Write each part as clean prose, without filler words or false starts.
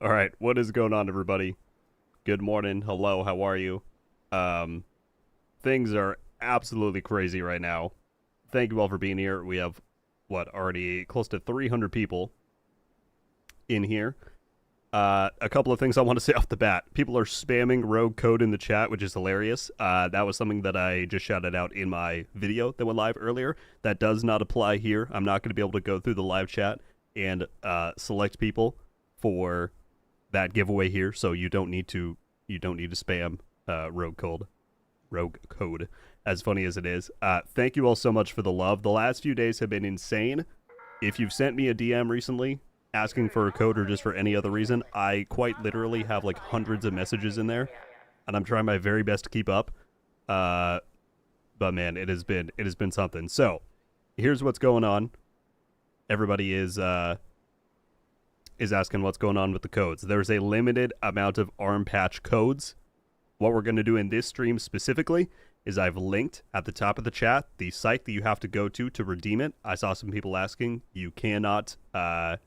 All right, what is going on, everybody? Good morning. Hello, how are you? Um, Things are absolutely crazy right now. Thank you all for being here. We have already close to 300 people in here. A couple of things I want to say off the bat. People are spamming rogue code in the chat, which is hilarious. That was something that I just shouted out in my video that went live earlier. That does not apply here. I'm not going to be able to go through the live chat and select people for that giveaway here, so you don't need to spam rogue code, as funny as it is. Thank you all so much for the love. The last few days have been insane. If you've sent me a DM recently asking for a code or just for any other reason, I quite literally have like hundreds of messages in there, and I'm trying my very best to keep up. But man, it has been something. So here's what's going on. Everybody is asking what's going on with the codes. There's a limited amount of arm patch codes. What we're going to do in this stream specifically is I've linked at the top of the chat the site that you have to go to redeem it. I saw some people asking. You cannot, what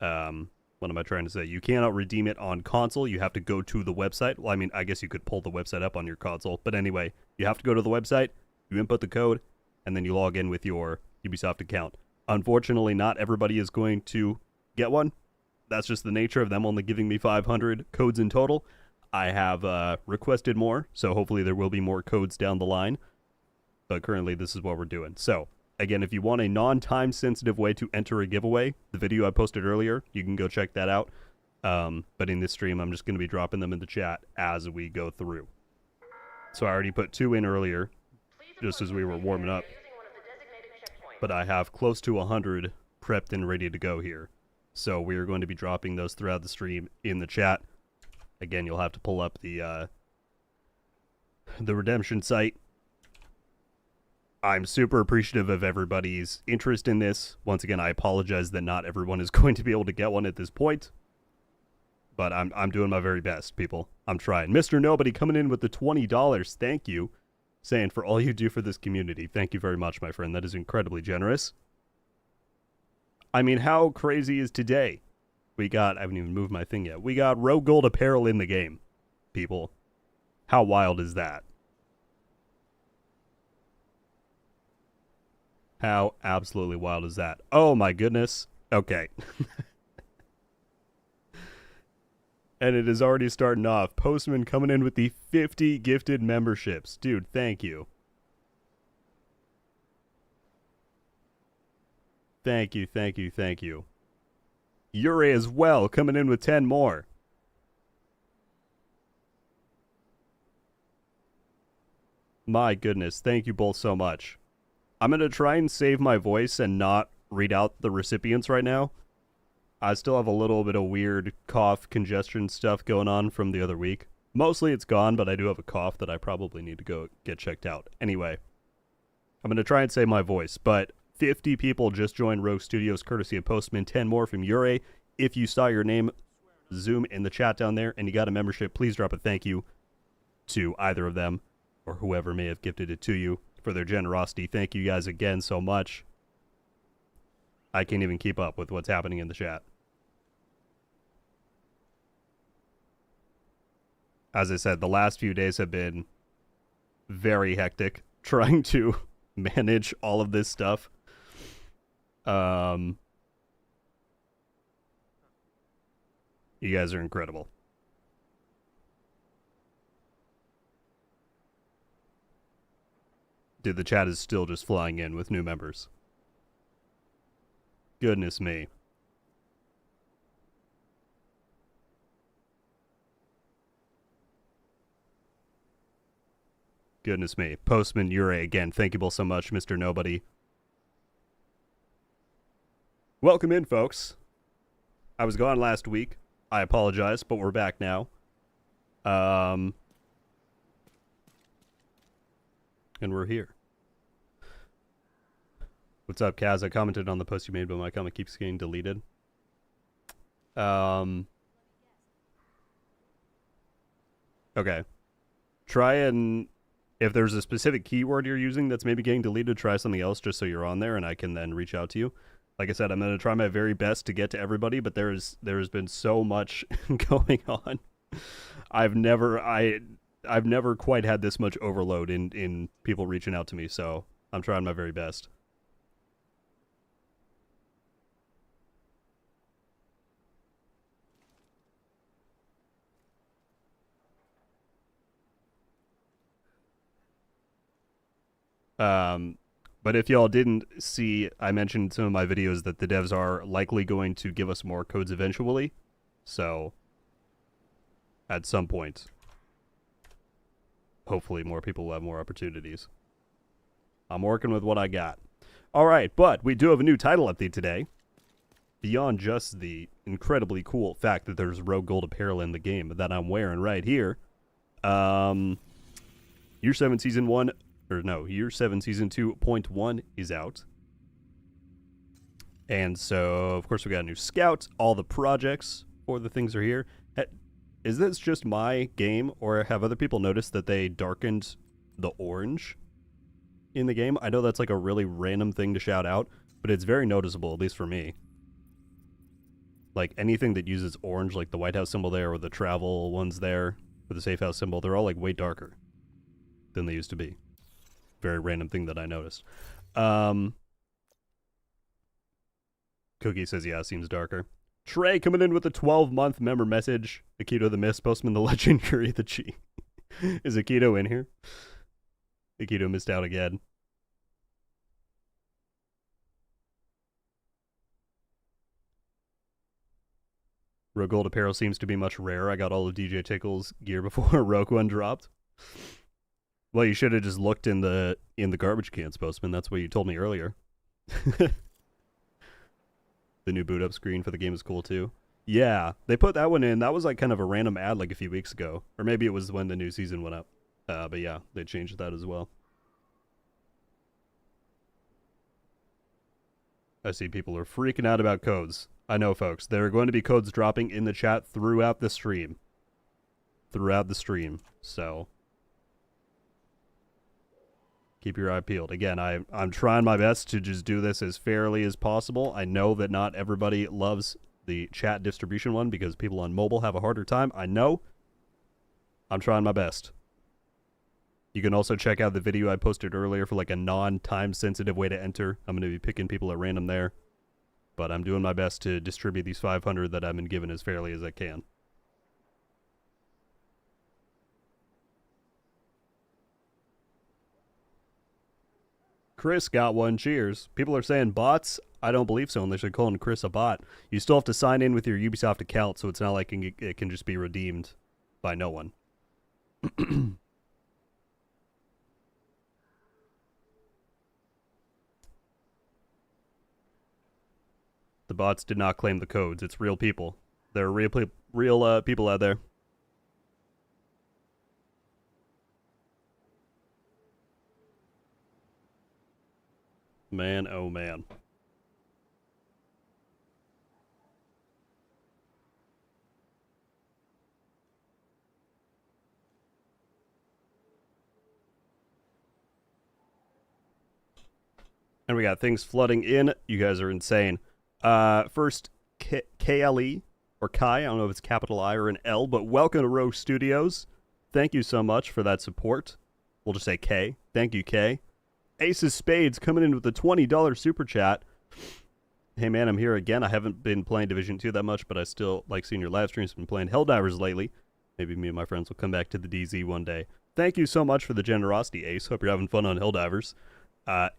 am I trying to say? You cannot redeem it on console. You have to go to the website. Well, I mean, I guess you could pull the website up on your console. But anyway, you have to go to the website, you input the code, and then you log in with your Ubisoft account. Unfortunately, not everybody is going to get one. That's just the nature of them only giving me 500 codes in total. I have requested more, so hopefully there will be more codes down the line. But currently, this is what we're doing. So, again, if you want a non-time sensitive way to enter a giveaway, the video I posted earlier, you can go check that out. But in this stream, I'm just going to be dropping them in the chat as we go through. So I already put 2 in earlier, just as we were warming up. But I have close to 100 prepped and ready to go here. So we are going to be dropping those throughout the stream in the chat. Again, you'll have to pull up the redemption site. I'm super appreciative of everybody's interest in this. Once again, I apologize that not everyone is going to be able to get one at this point. But I'm doing my very best, people. I'm trying. Mr. Nobody coming in with the $20. Thank you. Saying for all you do for this community. Thank you very much, my friend. That is incredibly generous. I mean, how crazy is today? I haven't even moved my thing yet. We got RogueGold Apparel in the game, people. How wild is that? How absolutely wild is that? Oh my goodness. Okay. And it is already starting off. Postman coming in with the 50 gifted memberships. Dude, thank you. Thank you, thank you, thank you. Yuri as well, coming in with 10 more. My goodness, thank you both so much. I'm going to try and save my voice and not read out the recipients right now. I still have a little bit of weird cough, congestion stuff going on from the other week. Mostly it's gone, but I do have a cough that I probably need to go get checked out. Anyway, I'm going to try and save my voice, but 50 people just joined Rogue Studios courtesy of Postman, 10 more from Yuri. If you saw your name zoom in the chat down there and you got a membership, please drop a thank you to either of them or whoever may have gifted it to you for their generosity. Thank you guys again so much. I can't even keep up with what's happening in the chat. As I said, the last few days have been very hectic trying to manage all of this stuff. You guys are incredible. Dude, the chat is still just flying in with new members. Goodness me. Goodness me. Postman Yuri again. Thank you both so much, Mr. Nobody. Welcome in, folks. I was gone last week. I apologize, but we're back now. And we're here. What's up, Kaz? I commented on the post you made, but my comment keeps getting deleted. Okay. Try and... If there's a specific keyword you're using that's maybe getting deleted, try something else just so you're on there and I can then reach out to you. Like I said, I'm going to try my very best to get to everybody, but there has been so much going on. I've never quite had this much overload in people reaching out to me, so I'm trying my very best. But if y'all didn't see, I mentioned in some of my videos that the devs are likely going to give us more codes eventually. So, at some point, hopefully more people will have more opportunities. I'm working with what I got. All right, but we do have a new title update today. Beyond just the incredibly cool fact that there's RogueGold apparel in the game that I'm wearing right here. Year 7 Season 1... Year 7 Season 2.1 is out. And so, of course, we got a new scout. All the projects for the things are here. Is this just my game, or have other people noticed that they darkened the orange in the game? I know that's like a really random thing to shout out, but it's very noticeable, at least for me. Like, anything that uses orange, like the White House symbol there, or the travel ones there, or the Safe House symbol, they're all like way darker than they used to be. Very random thing that I noticed. Cookie says, yeah, seems darker. Trey coming in with a 12-month member message. Akito the Mist, Postman the Legend, Yuri the Chi. Is Akito in here? Akito missed out again. RogueGold apparel seems to be much rarer. I got all of DJ Tickle's gear before Rogue One dropped. Well, you should have just looked in the garbage cans, Postman. That's what you told me earlier. The new boot up screen for the game is cool too. Yeah, they put that one in. That was like kind of a random ad like a few weeks ago. Or maybe it was when the new season went up. But yeah, they changed that as well. I see people are freaking out about codes. I know, folks. There are going to be codes dropping in the chat throughout the stream. So... keep your eye peeled. Again, I'm trying my best to just do this as fairly as possible. I know that not everybody loves the chat distribution one because people on mobile have a harder time. I know. I'm trying my best. You can also check out the video I posted earlier for like a non-time sensitive way to enter. I'm going to be picking people at random there. But I'm doing my best to distribute these 500 that I've been given as fairly as I can. Chris got one. Cheers. People are saying bots. I don't believe so, unless they're calling Chris a bot. You still have to sign in with your Ubisoft account, so it's not like it can just be redeemed by no one. The bots did not claim the codes. It's real people. There are real people out there. Man, oh man. And we got things flooding in. You guys are insane. First, KLE, or Kai. I don't know if it's capital I or an L, but welcome to Rogue Studios. Thank you so much for that support. We'll just say K. Thank you, K. Ace of Spades coming in with a $20 super chat. Hey man, I'm here again. I haven't been playing Division 2 that much, but I still like seeing your live streams. I've been playing Helldivers lately. Maybe me and my friends will come back to the DZ one day. Thank you so much for the generosity, Ace. Hope you're having fun on Helldivers.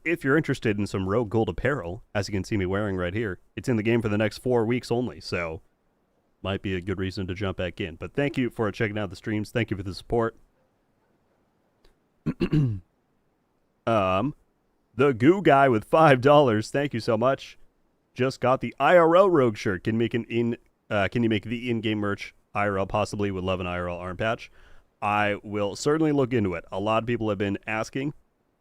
If you're interested in some RogueGold apparel, as you can see me wearing right here, it's in the game for the next 4 weeks only, so might be a good reason to jump back in. But thank you for checking out the streams. Thank you for the support. The Goo Guy with $5. Thank you so much. Just got the IRL Rogue shirt. Can you make the in-game merch IRL, possibly with Love and IRL arm patch? I will certainly look into it. A lot of people have been asking,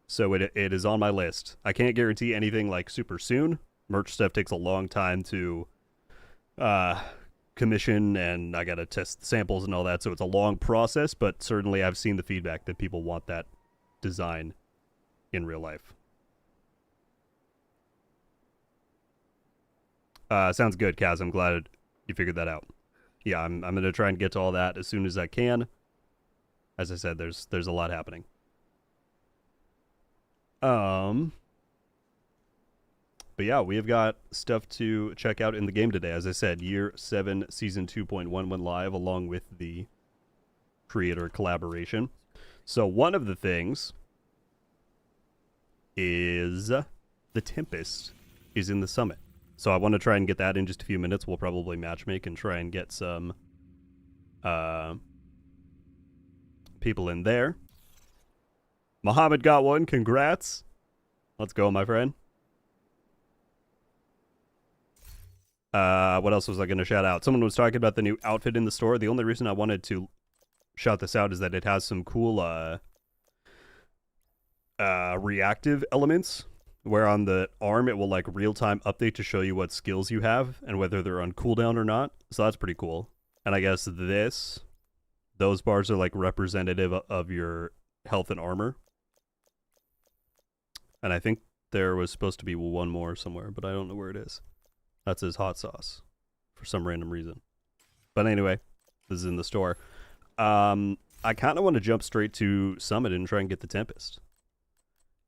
so it is on my list. I can't guarantee anything like super soon. Merch stuff takes a long time to commission, and I gotta test samples and all that, so it's a long process, but certainly I've seen the feedback that people want that design in real life. Sounds good, Kaz. I'm glad you figured that out. Yeah, I'm gonna try and get to all that as soon as I can. As I said, there's a lot happening. But yeah, we have got stuff to check out in the game today. As I said, Year 7 Season 2.1 went live along with the creator collaboration. So one of the things is the Tempest is in the summit. So I want to try and get that in just a few minutes. We'll probably matchmake and try and get some people in there. Muhammad got one. Congrats. Let's go, my friend. What else was I going to shout out? Someone was talking about the new outfit in the store. The only reason I wanted to shout this out is that it has some cool reactive elements, where on the arm it will like real-time update to show you what skills you have and whether they're on cooldown or not. So that's pretty cool. And I guess those bars are like representative of your health and armor. And I think there was supposed to be one more somewhere, but I don't know where it is. That's his hot sauce for some random reason. But anyway, this is in the store. I kind of want to jump straight to Summit and try and get the Tempest.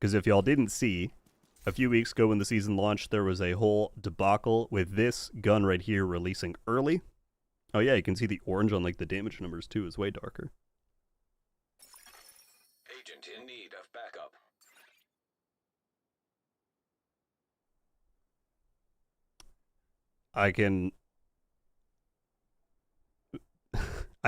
Because if y'all didn't see, a few weeks ago when the season launched, there was a whole debacle with this gun right here releasing early. Oh yeah, you can see the orange on like the damage numbers too is way darker. Agent in need of backup. I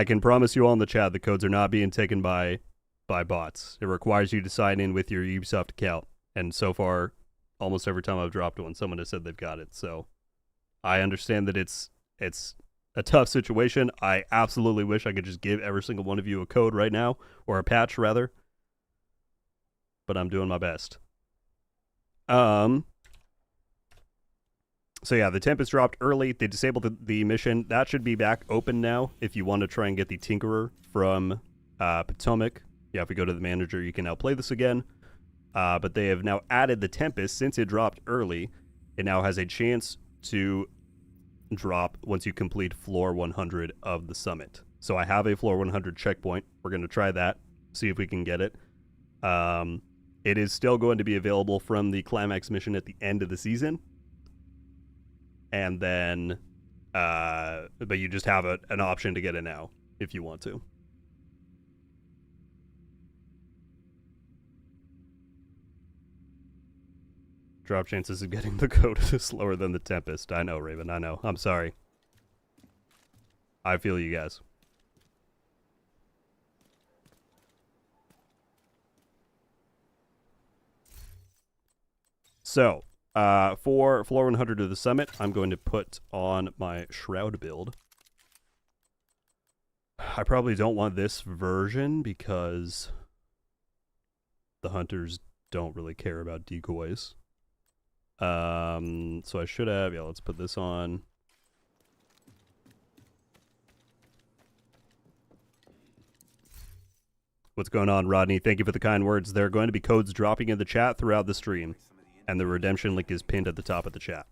can promise you all in the chat the codes are not being taken by bots. It requires you to sign in with your Ubisoft account. And so far, almost every time I've dropped one, someone has said they've got it. So I understand that it's a tough situation. I absolutely wish I could just give every single one of you a code right now, or a patch rather. But I'm doing my best. So yeah, the Tempest dropped early. They disabled the mission. That should be back open now if you want to try and get the Tinkerer from Potomac. Yeah, if we go to the manager, you can now play this again. But they have now added the Tempest. Since it dropped early, it now has a chance to drop once you complete floor 100 of the summit. So I have a floor 100 checkpoint. We're going to try that, see if we can get it. It is still going to be available from the climax mission at the end of the season. And then, but you just have an option to get it now if you want to. Drop chances of getting the code is slower than the Tempest. I know, Raven, I know. I'm sorry. I feel you guys. So, for floor 100 of the summit, I'm going to put on my Shroud build. I probably don't want this version because the hunters don't really care about decoys. So I should have, yeah, let's put this on. What's going on, Rodney? Thank you for the kind words. There are going to be codes dropping in the chat throughout the stream, and the redemption link is pinned at the top of the chat.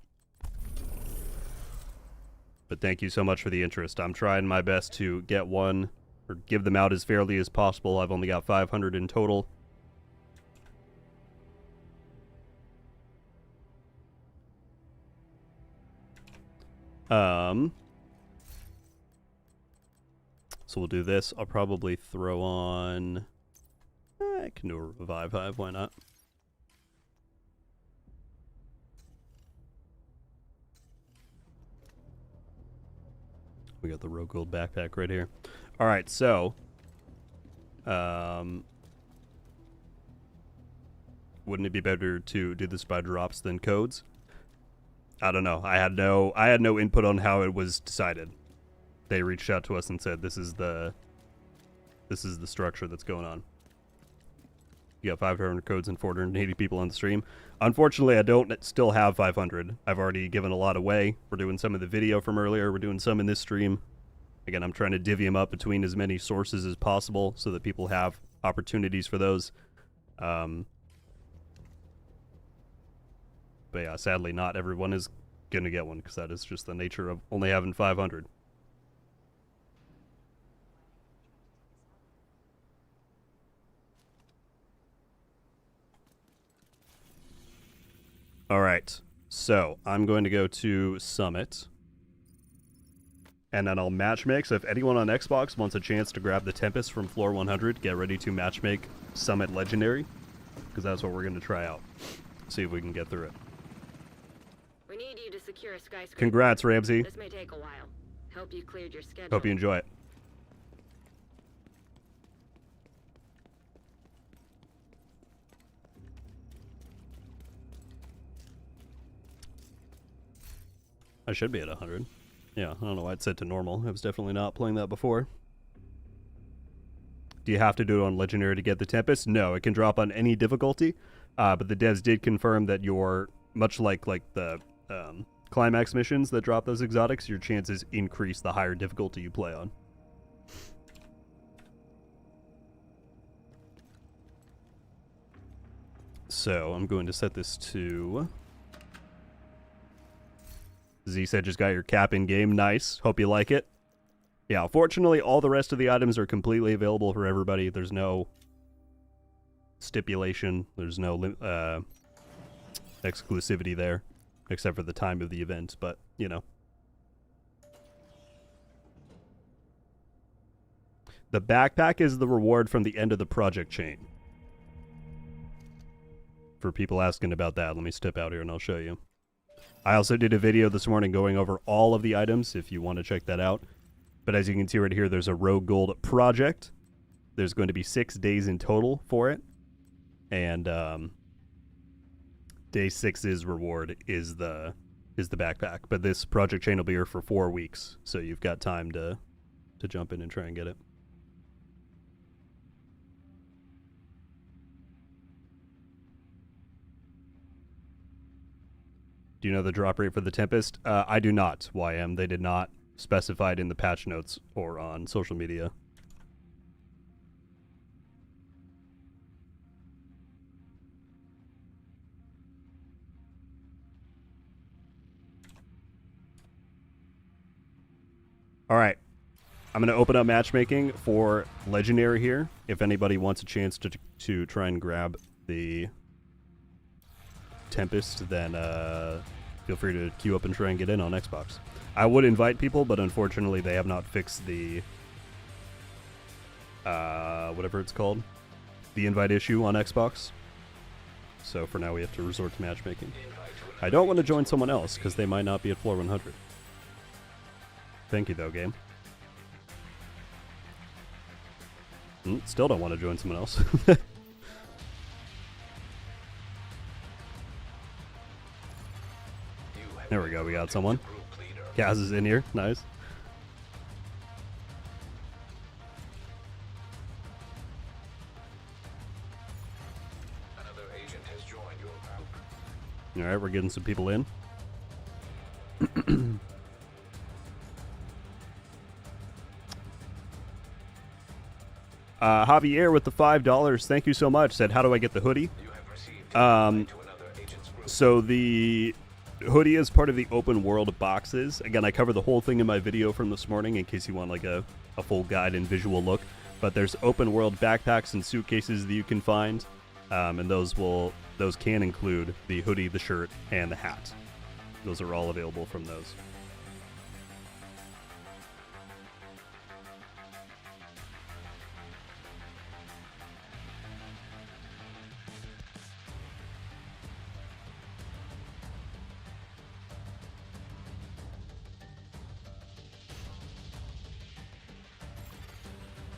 But thank you so much for the interest. I'm trying my best to get one, or give them out as fairly as possible. I've only got 500 in total. So we'll do this. I'll probably throw on... I can do a Revive Hive, why not? We got the RogueGold backpack right here. Alright, so... wouldn't it be better to do this by drops than codes? I don't know. I had no input on how it was decided. They reached out to us and said this is the structure that's going on. You got 500 codes and 480 people on the stream. Unfortunately, I don't still have 500. I've already given a lot away. We're doing some of the video from earlier. We're doing some in this stream. Again, I'm trying to divvy them up between as many sources as possible so that people have opportunities for those. But yeah, sadly, not everyone is gonna get one, because that is just the nature of only having 500. All right, so I'm going to go to Summit, and then I'll matchmake. So if anyone on Xbox wants a chance to grab the Tempest from floor 100, get ready to matchmake Summit Legendary, because that's what we're going to try out. See if we can get through it. We need you to secure a skyscraper. Congrats, Ramsey. This may take a while. Hope you cleared your schedule. Hope you enjoy it. I should be at 100. Yeah, I don't know why it's set to normal. I was definitely not playing that before. Do you have to do it on Legendary to get the Tempest? No, it can drop on any difficulty. But the devs did confirm that your, much like the climax missions that drop those exotics, your chances increase the higher difficulty you play on. So I'm going to set this to... Z said just got your cap in game. Nice. Hope you like it. Yeah, fortunately, all the rest of the items are completely available for everybody. There's no stipulation. There's no exclusivity there, except for the time of the event. But, you know. The backpack is the reward from the end of the project chain. For people asking about that, let me step out here and I'll show you. I also did a video this morning going over all of the items if you want to check that out. But as you can see right here, there's a RogueGold project. There's going to be 6 days in total for it. And day 6's reward is the backpack. But this project chain will be here for 4 weeks. So you've got time to jump in and try and get it. Do you know the drop rate for the Tempest? I do not, YM. They did not specify it in the patch notes or on social media. All right. I'm going to open up matchmaking for Legendary here. If anybody wants a chance to try and grab the Tempest, then feel free to queue up and try and get in on Xbox. I would invite people, but unfortunately they have not fixed the whatever it's called, the invite issue on Xbox. So for now we have to resort to matchmaking. I don't want to join someone else because they might not be at floor 100. Thank you though, game. Still don't want to join someone else. There we go, we got someone. Kaz is in here, nice. Another agent has joined your group. Alright, we're getting some people in. Javier with the $5, thank you so much, said, how do I get the hoodie? You have received to another agent's group. So the hoodie is part of the open world boxes. Again, I cover the whole thing in my video from this morning in case you want like a full guide and visual look. But there's open world backpacks and suitcases that you can find. And those can include the hoodie, the shirt, and the hat. Those are all available from those.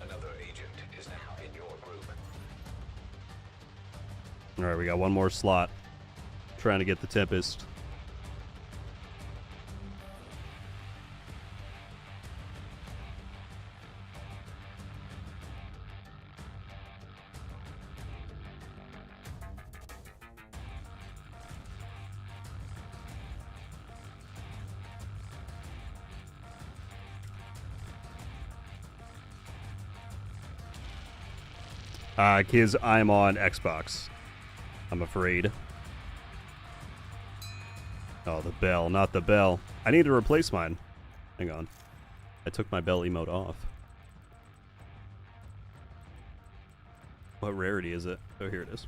Another agent is now in your group. Alright, we got one more slot. Trying to get the Tempest. Kids, I'm on Xbox. I'm afraid. Oh, the bell, not the bell. I need to replace mine. Hang on. I took my bell emote off. What rarity is it? Oh, here it is.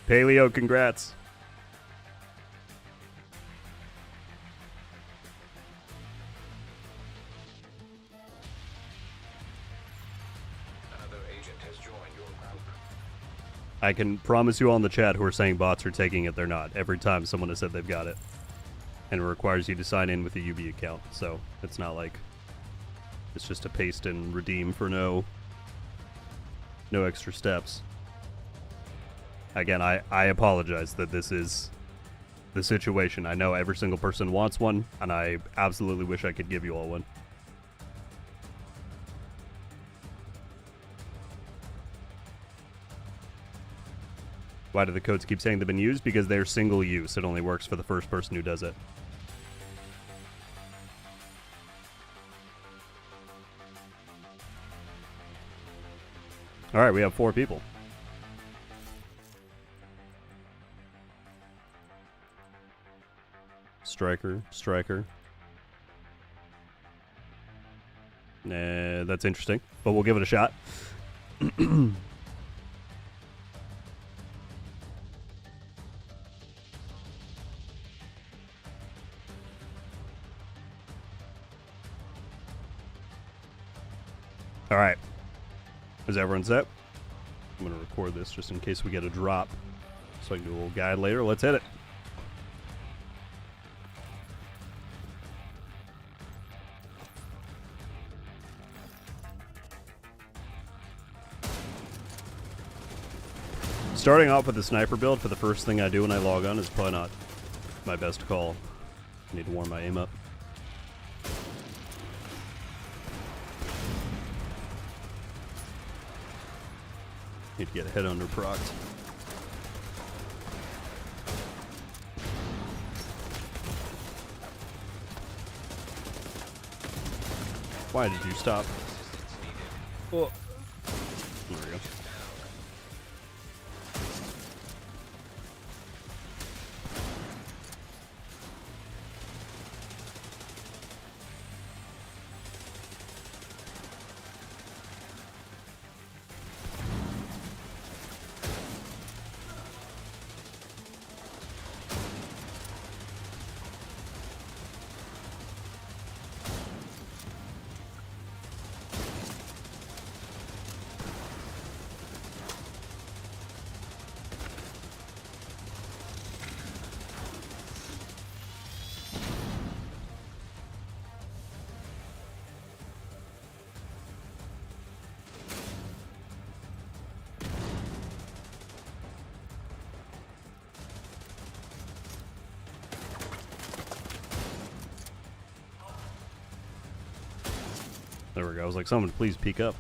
Paleo, congrats. Another agent has joined your group. I can promise you all in the chat who are saying bots are taking it, they're not. Every time someone has said they've got it. And it requires you to sign in with a UB account, so it's not like it's just a paste and redeem for no extra steps. Again, I apologize that this is the situation. I know every single person wants one, and I absolutely wish I could give you all one. Why do the codes keep saying they've been used? Because they're single use. It only works for the first person who does it. Alright, we have 4 people. Striker. Nah, that's interesting, but we'll give it a shot. Alright. Is everyone set? I'm going to record this just in case we get a drop. So I can do a little guide later. Let's hit it. Starting off with the sniper build for the first thing I do when I log on is probably not my best call. I need to warm my aim up. Need to get a head under procced. Why did you stop? Oh. There we go. There we go. I was like, someone please peek up.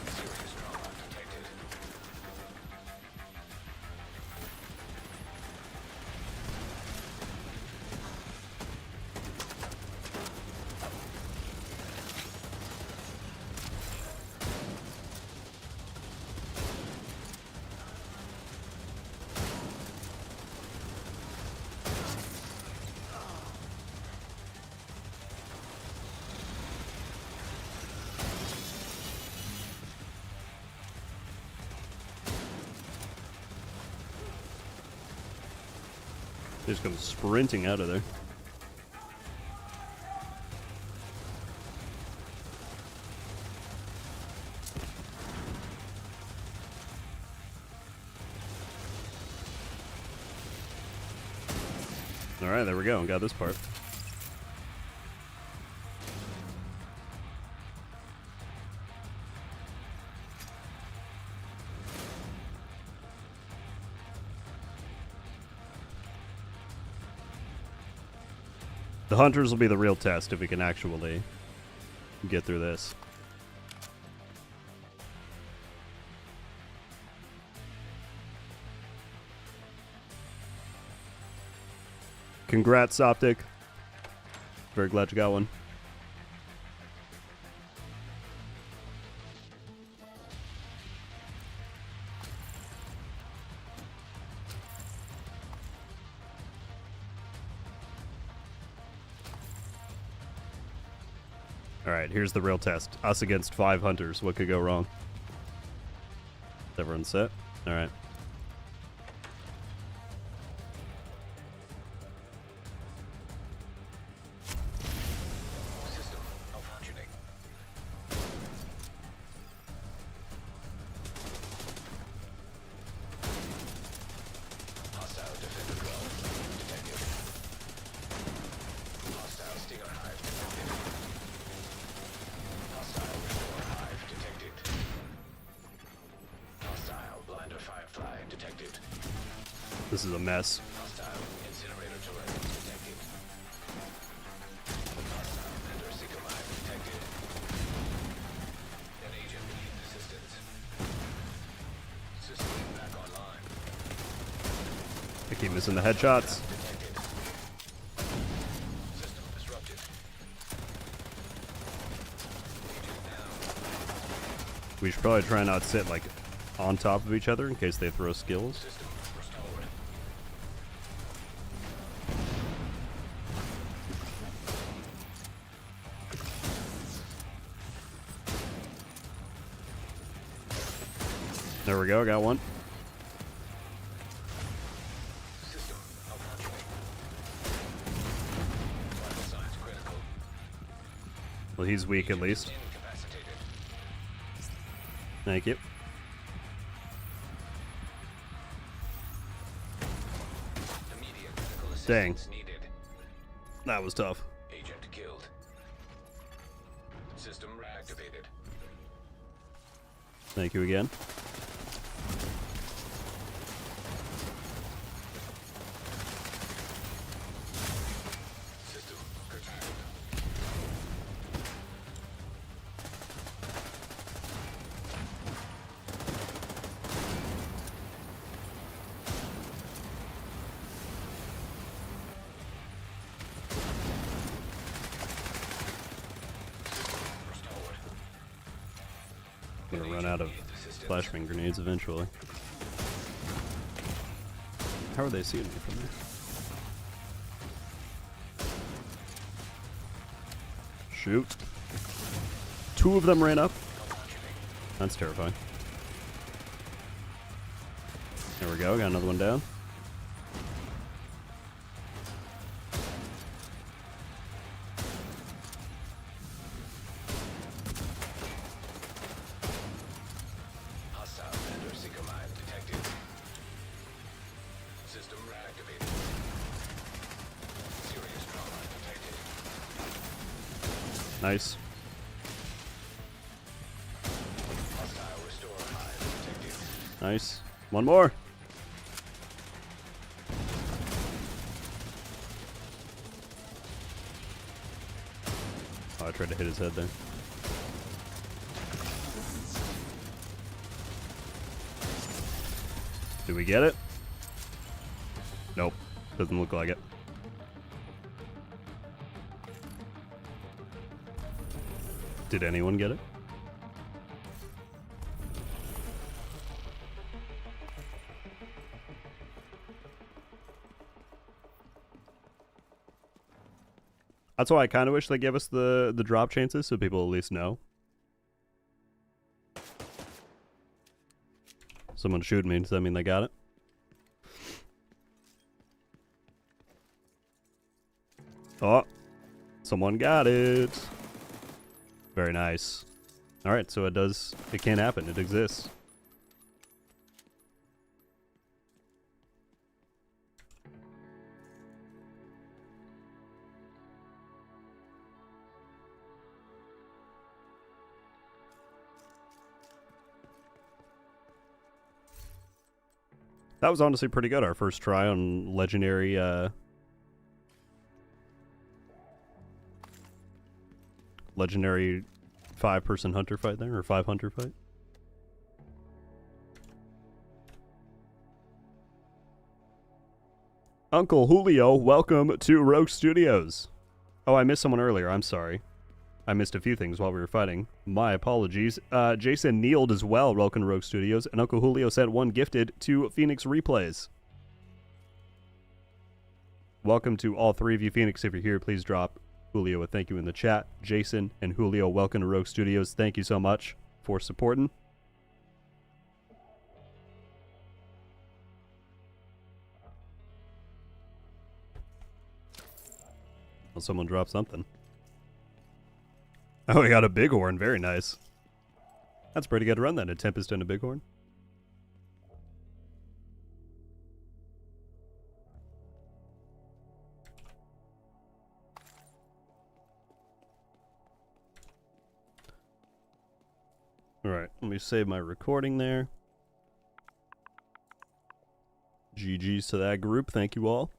Serious trauma detected. They just come sprinting out of there. Alright, there we go. Got this part. The hunters will be the real test if we can actually get through this. Congrats, Optic. Very glad you got one. Alright, here's the real test. Us against 5 hunters. What could go wrong? Is everyone set? Alright. System malfunctioning. Hostile defender drone detected. Hostile stinger hive detected. Hostile restore hive detected. Hostile blinder firefly detected. This is a mess. Hostile incinerator turret detected. Hostile vendor seeker mine detected. An agent needs assistance. System back online. I keep missing the headshots. Detected. System disrupted. Agent down. We should probably try not to sit like on top of each other in case they throw skills. System restored. There we go, got one. System malfunctioning. Vital signs critical. Well, he's weak at least. Incapacitated. Thank you. Immediate medical Dang. assistance needed. That was tough. Agent killed. System reactivated. Thank you again. System curtailed. Restored. I'm gonna run out of flashbang grenades eventually. How are they seeing me from there? Shoot. 2 of them ran up. That's terrifying. There we go, got another one down. Hostile vendor seeker mine detected. System reactivated. Serious trauma detected. Nice. Hostile restore hive detected. Nice. One more. Oh, I tried to hit his head there. Do we get it? Nope. Doesn't look like it. Did anyone get it? That's why I kind of wish they gave us the drop chances so people at least know. Someone shoot me, does that mean they got it? Oh, someone got it. Very nice. Alright, so it can happen, it exists. That was honestly pretty good, our first try on legendary legendary 5-person hunter fight there, or 5-hunter fight. Uncle Julio, welcome to Rogue Studios. Oh, I missed someone earlier. I'm sorry. I missed a few things while we were fighting. My apologies. Jason kneeled as well. Welcome to Rogue Studios. And Uncle Julio sent one gifted to Phoenix Replays. Welcome to all three of you, Phoenix. If you're here, please drop Julio a thank you in the chat. Jason and Julio, welcome to Rogue Studios. Thank you so much for supporting. Well, someone dropped something. Oh, we got a bighorn. Very nice. That's pretty good to run that. A Tempest and a bighorn. Alright, let me save my recording there. GG's to that group. Thank you all.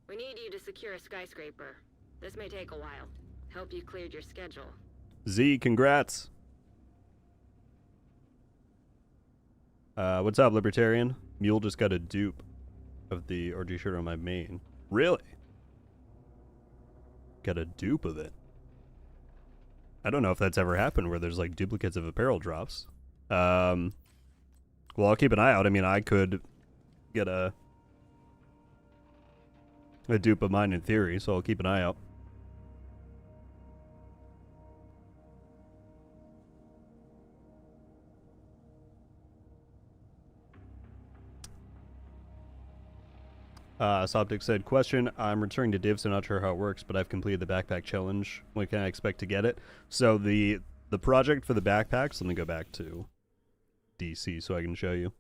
We need you to secure a skyscraper. This may take a while. Hope you cleared your schedule. Z, congrats. What's up, Libertarian? Mule just got a dupe of the RG shirt on my main. Really? Got a dupe of it. I don't know if that's ever happened where there's like duplicates of apparel drops. Well, I'll keep an eye out. I mean, I could get a dupe of mine in theory, so I'll keep an eye out. Soptic said, question, I'm returning to Div, so not sure how it works, but I've completed the backpack challenge. When can I expect to get it? So the project for the backpacks, let me go back to DC so I can show you.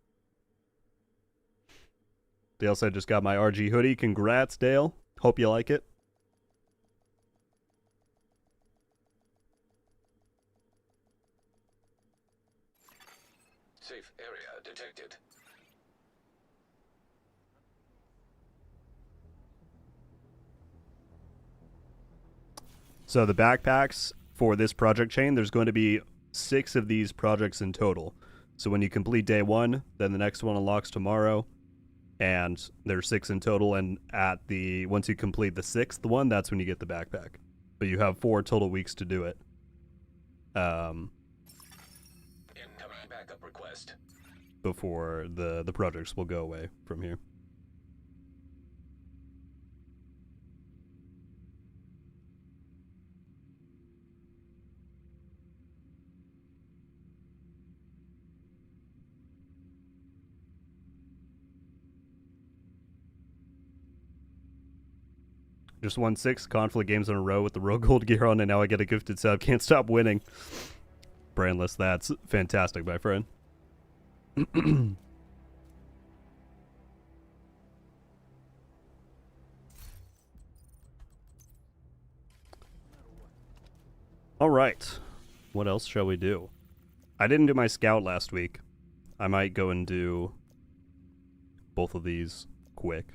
Dale said, just got my RG hoodie. Congrats, Dale. Hope you like it. Safe area detected. So the backpacks for this project chain, there's going to be 6 of these projects in total. So when you complete day 1, then the next one unlocks tomorrow. And there's 6 in total, and once you complete the 6th one, that's when you get the backpack. But you have 4 total weeks to do it. Incoming backup request. Before the projects will go away from here. Just won 6 conflict games in a row with the RogueGold gear on, and now I get a gifted sub. Can't stop winning. Brandless, that's fantastic, my friend. All right. What else shall we do? I didn't do my scout last week. I might go and do both of these quick.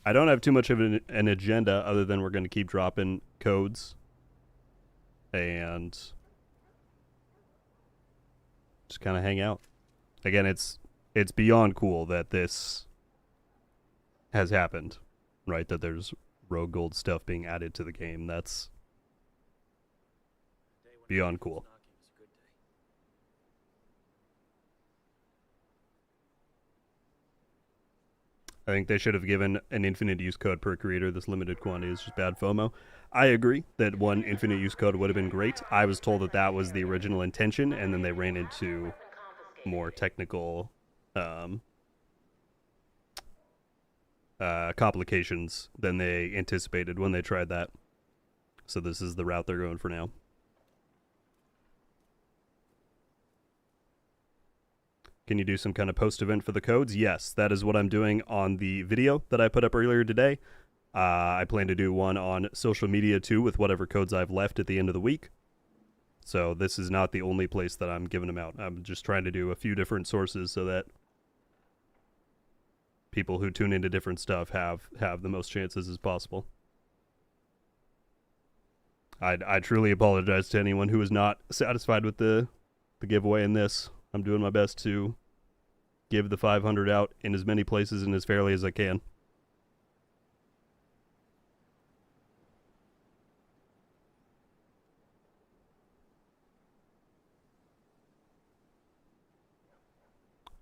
I don't have too much of an agenda other than we're going to keep dropping codes and just kind of hang out. Again, it's beyond cool that this has happened, right? That there's RogueGold stuff being added to the game. That's beyond cool. I think they should have given an infinite use code per creator. This limited quantity is just bad FOMO. I agree that one infinite use code would have been great. I was told that that was the original intention, and then they ran into more technical complications than they anticipated when they tried that. So this is the route they're going for now. Can you do some kind of post-event for the codes? Yes, that is what I'm doing on the video that I put up earlier today. I plan to do one on social media too with whatever codes I've left at the end of the week. So this is not the only place that I'm giving them out. I'm just trying to do a few different sources so that people who tune into different stuff have the most chances as possible. I truly apologize to anyone who is not satisfied with the giveaway in this. I'm doing my best to give the 500 out in as many places and as fairly as I can.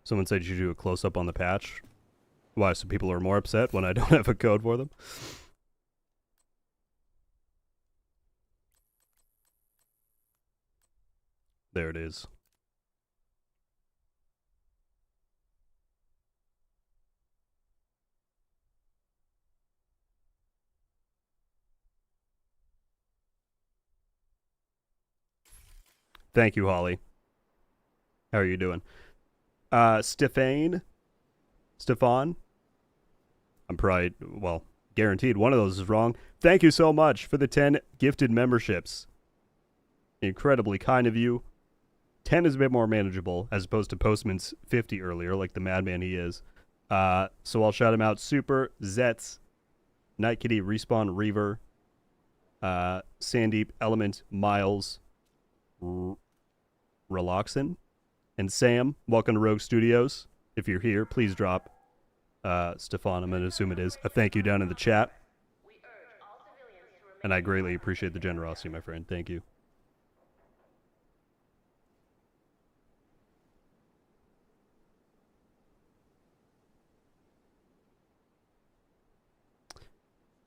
Someone said you should do a close-up on the patch. Why, so people are more upset when I don't have a code for them? There it is. Thank you, Holly. How are you doing? Stefan? I'm probably, well, guaranteed one of those is wrong. Thank you so much for the 10 gifted memberships. Incredibly kind of you. 10 is a bit more manageable as opposed to Postman's 50 earlier, like the madman he is. So I'll shout him out. Super, Zets, Night Kitty, Respawn, Reaver, Sandeep, Element, Miles, Relaxin, and Sam. Welcome to Rogue Studios. If you're here, please drop Stefan, I'm going to assume it is, a thank you down in the chat. And I greatly appreciate the generosity, my friend. Thank you.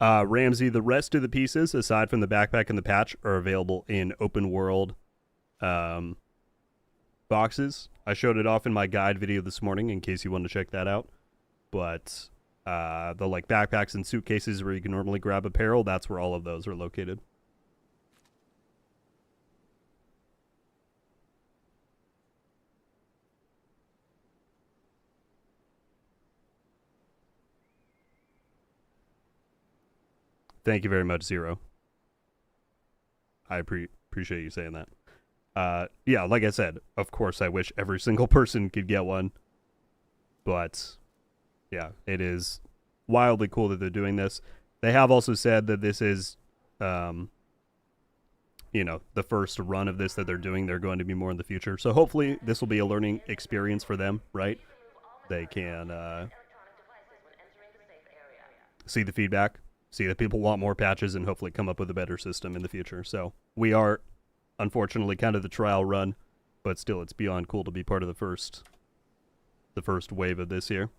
Ramsey, the rest of the pieces, aside from the backpack and the patch, are available in open world boxes. I showed it off in my guide video this morning in case you want to check that out. But the like backpacks and suitcases where you can normally grab apparel, that's where all of those are located. Thank you very much, Zero. I appreciate you saying that. Yeah, like I said, of course I wish every single person could get one. But yeah, it is wildly cool that they're doing this. They have also said that this is, you know, the first run of this that they're doing. They're going to be more in the future. So hopefully this will be a learning experience for them, right? They can see the feedback, see that people want more patches, and hopefully come up with a better system in the future. So we are, unfortunately, kind of the trial run, but still it's beyond cool to be part of the first wave of this here.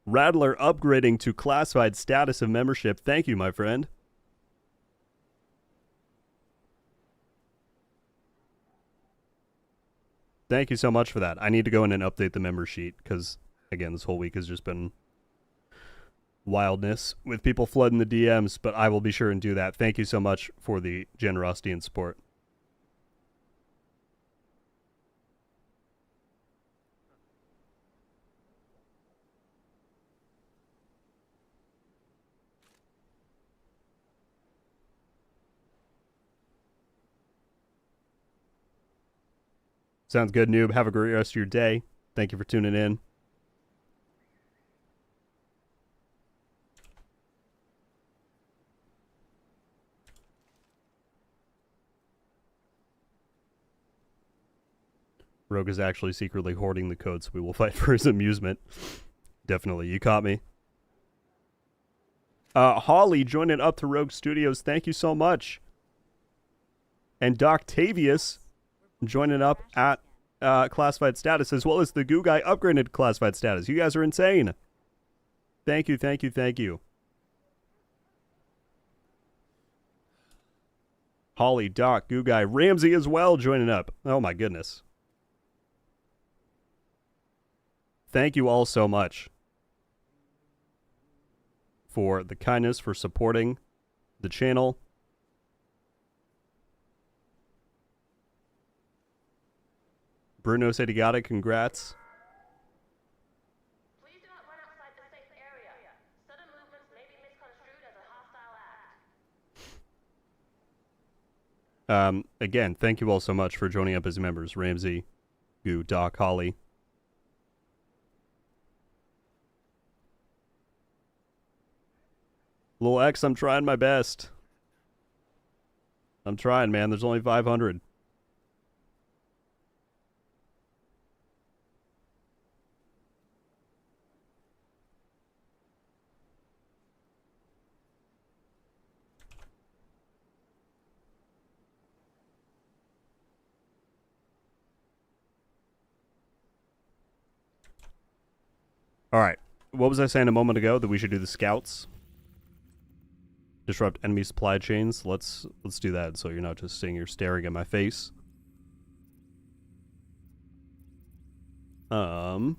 Rattler upgrading to classified status of membership. Thank you, my friend. Thank you so much for that. I need to go in and update the member sheet because, again, this whole week has just been wildness with people flooding the DMs, but I will be sure and do that. Thank you so much for the generosity and support. Sounds good, noob. Have a great rest of your day. Thank you for tuning in. Rogue is actually secretly hoarding the code, so we will fight for his amusement. Definitely. You caught me. Holly joining up to Rogue Studios. Thank you so much. And Doctavius joining up at classified status, as well as the Goo Guy upgraded classified status. You guys are insane. Thank you, thank you, thank you. Holly, Doc, Goo Guy, Ramsey as well joining up. Oh my goodness. Thank you all so much for the kindness, for supporting the channel. Bruno said he got it. Congrats. Please do not run outside the safe area. Sudden movements may be misconstrued as a hostile act. Again, thank you all so much for joining up as members. Ramsey, Goo, Doc, Holly. Little X, I'm trying my best. I'm trying, man. There's only 500. All right. What was I saying a moment ago? That we should do the scouts? Disrupt enemy supply chains. Let's do that so you're not just sitting here staring at my face. Here's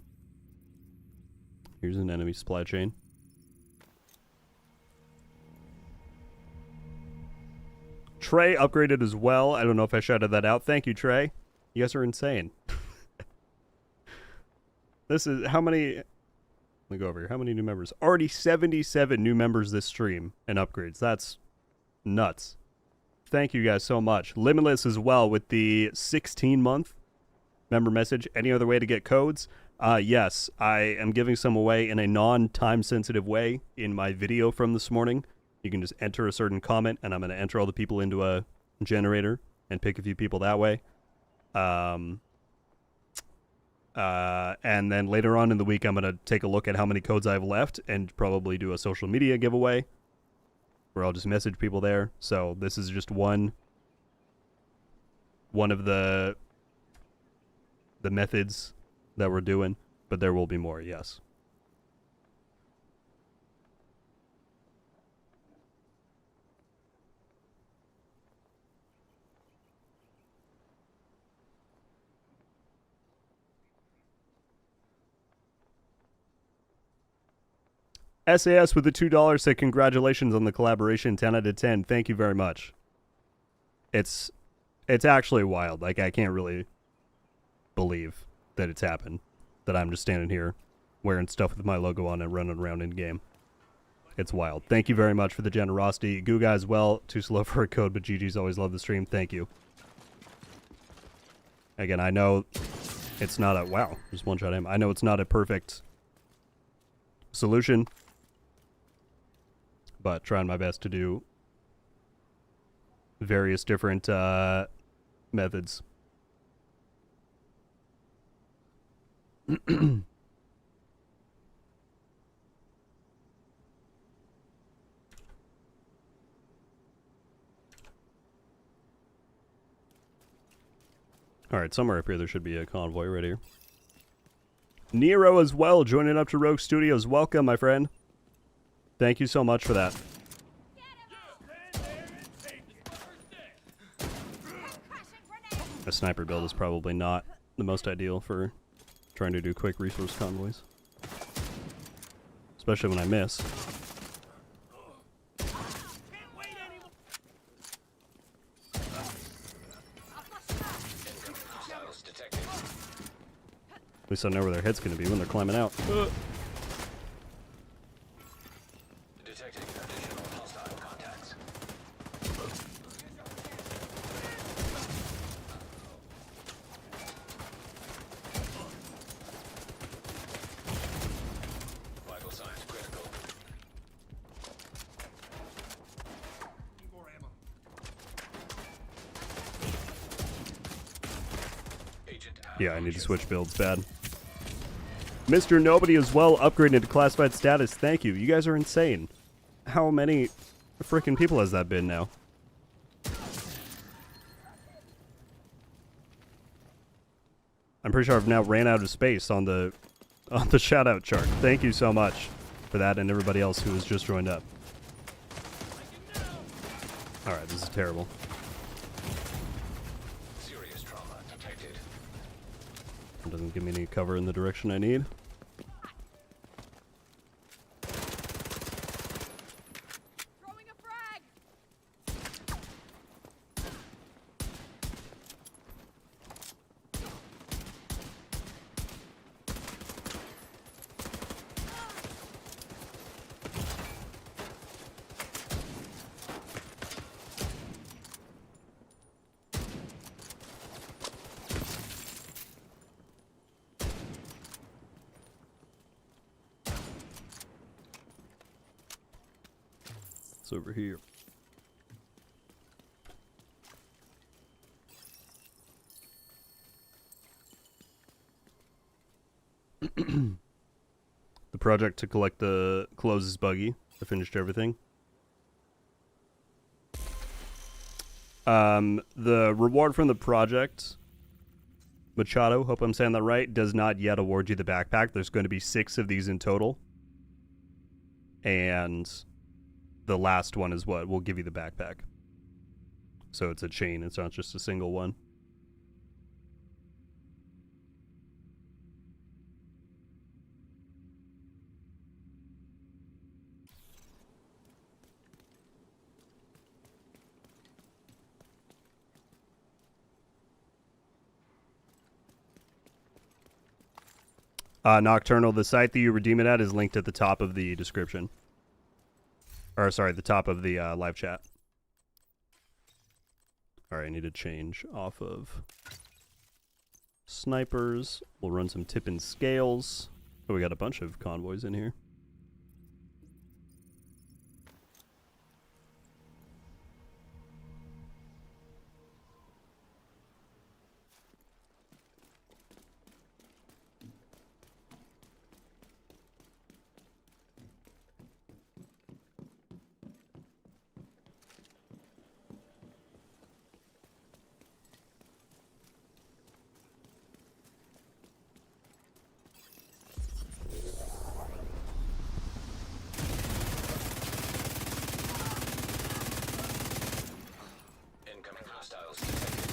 an enemy supply chain. Trey upgraded as well. I don't know if I shouted that out. Thank you, Trey. You guys are insane. This is how many... Let me go over here. How many new members? Already 77 new members this stream and upgrades. That's nuts. Thank you guys so much. Limitless as well with the 16-month member message. Any other way to get codes? Yes, I am giving some away in a non-time sensitive way in my video from this morning. You can just enter a certain comment, and I'm going to enter all the people into a generator and pick a few people that way. And then later on in the week, I'm going to take a look at how many codes I have left and probably do a social media giveaway where I'll just message people there. So this is just one of the methods that we're doing, but there will be more, yes. SAS with the $2 said congratulations on the collaboration, 10 out of 10. Thank you very much. It's actually wild. Like, I can't really believe that it's happened. That I'm just standing here wearing stuff with my logo on and running around in game. It's wild. Thank you very much for the generosity. Goo guy as well. Too slow for a code, but GG's always love the stream. Thank you. Again, I know it's not a... Wow, just one shot him. I know it's not a perfect solution, but trying my best to do various different methods. Alright, somewhere up here there should be a convoy right here. Nero as well, joining up to Rogue Studios. Welcome, my friend. Thank you so much for that. A sniper build is probably not the most ideal for trying to do quick resource convoys. Especially when I miss. At least I know where their head's going to be when they're climbing out. Detecting additional hostile contacts. Vital signs critical. Need more ammo. Agent Yeah, I need to switch builds bad. Mr. Nobody as well upgraded to classified status. Thank you. You guys are insane. How many freaking people has that been now? I'm pretty sure I've now ran out of space on the shout out chart. Thank you so much for that and everybody else who has just joined up. Alright, this is terrible. serious trauma detected. It doesn't give me any cover in the direction I need. Throwing a frag! It's over here. The project to collect the clothes is buggy. I finished everything. The reward from the project, Machado, hope I'm saying that right, does not yet award you the backpack. There's going to be 6 of these in total. And the last one is what will give you the backpack. So it's a chain. It's not just a single one. Nocturnal, the site that you redeem it at is linked at the top of the description. Or, sorry, the top of the live chat. Alright, I need to change off of snipers. We'll run some tip and scales. Oh, we got a bunch of convoys in here. Incoming hostiles detected.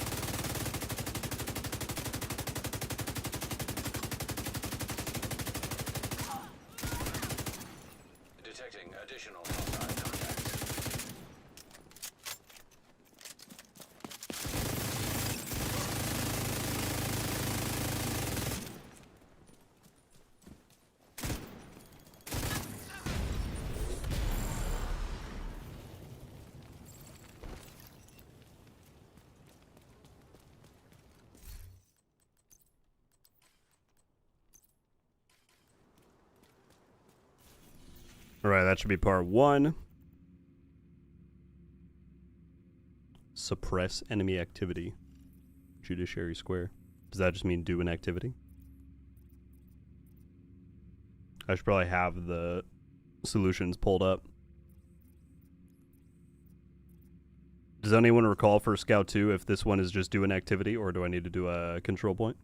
Detecting additional hostile contacts. Alright, that should be part 1. Suppress enemy activity. Judiciary Square. Does that just mean do an activity? I should probably have the solutions pulled up. Does anyone recall for Scout 2 if this one is just do an activity, or do I need to do a control point?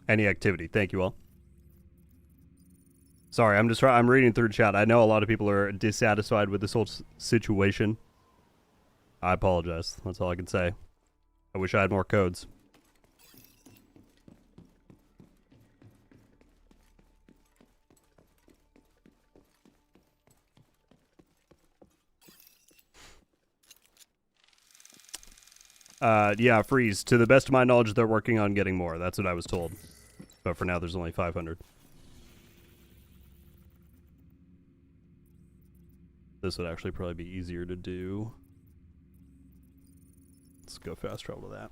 Any activity. Thank you all. Sorry, I'm reading through chat. I know a lot of people are dissatisfied with this whole situation. I apologize. That's all I can say. I wish I had more codes. Yeah, Freeze. To the best of my knowledge, they're working on getting more. That's what I was told. But for now, there's only 500. This would actually probably be easier to do. Let's go fast travel to that.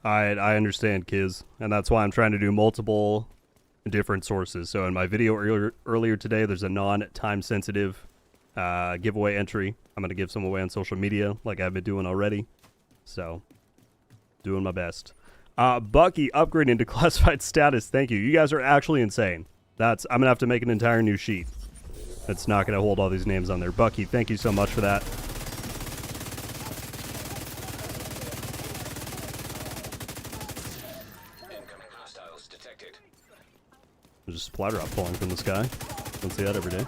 I understand, Kiz, and that's why I'm trying to do multiple different sources. So in my video earlier today, there's a non-time sensitive giveaway entry. I'm going to give some away on social media like I've been doing already. So, doing my best. Bucky upgrading to classified status. Thank you. You guys are actually insane. I'm going to have to make an entire new sheet. That's not going to hold all these names on there. Bucky, thank you so much for that. just a supply drop falling from the sky. Don't see that every day.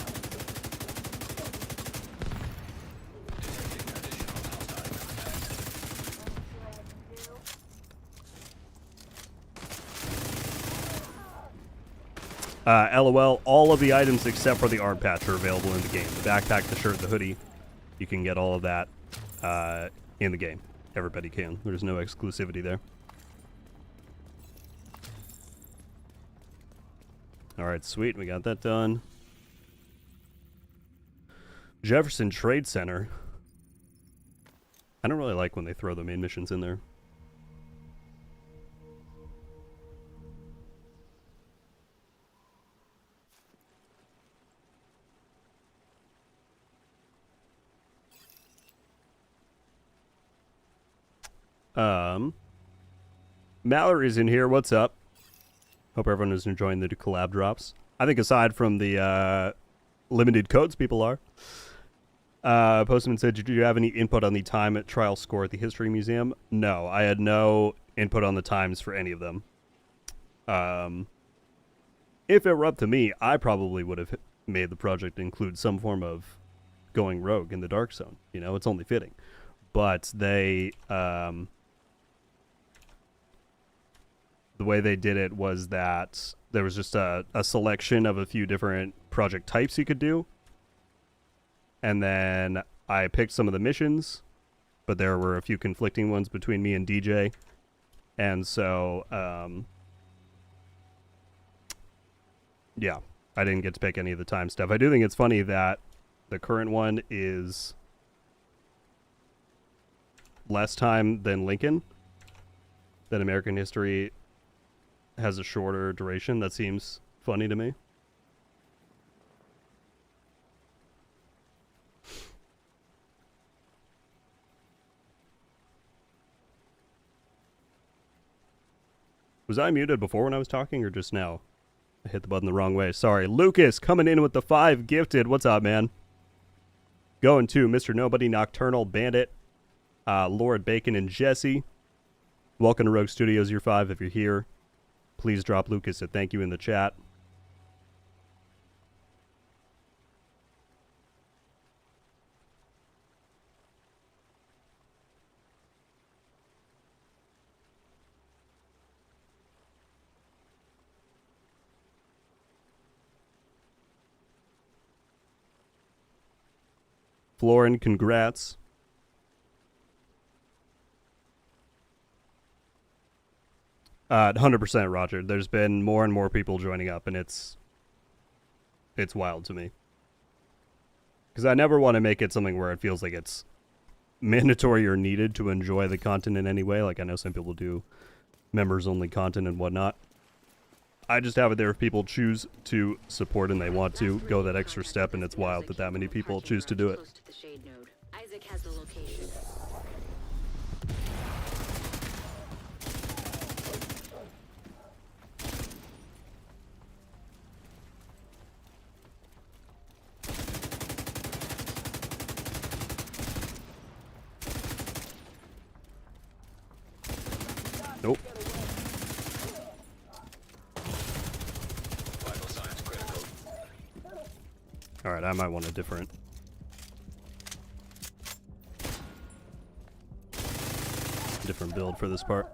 LOL, all of the items except for the arm patch are available in the game. The backpack, the shirt, the hoodie, you can get all of that in the game. Everybody can. There's no exclusivity there. Alright, sweet. We got that done. Jefferson Trade Center. I don't really like when they throw the main missions in there. Mallory's in here. What's up? Hope everyone is enjoying the collab drops. I think aside from the limited codes, people are. Postman said, did you have any input on the time at trial score at the History Museum? No, I had no input on the times for any of them. If it were up to me, I probably would have made the project include some form of going rogue in the Dark Zone. You know, it's only fitting. But they... the way they did it was that there was just a selection of a few different project types you could do. And then I picked some of the missions, but there were a few conflicting ones between me and DJ. And so, yeah, I didn't get to pick any of the time stuff. I do think it's funny that the current one is less time than Lincoln, that American history has a shorter duration. That seems funny to me. Was I muted before when I was talking or just now? I hit the button the wrong way. Sorry. Lucas coming in with the 5 gifted. What's up, man? Going to Mr. Nobody, Nocturnal, Bandit, Lord Bacon, and Jesse. Welcome to Rogue Studios, Year 5. If you're here, please drop Lucas a thank you in the chat. Florin, congrats. Uh, 100%, Roger. There's been more and more people joining up, and it's wild to me. Because I never want to make it something where it feels like it's mandatory or needed to enjoy the content in any way. Like, I know some people do members-only content and whatnot. I just have it there if people choose to support and they want to go that extra step, and it's wild that that many people choose to do it. Isaac has the location. Nope. Vital signs critical. Alright, I might want a different build for this part.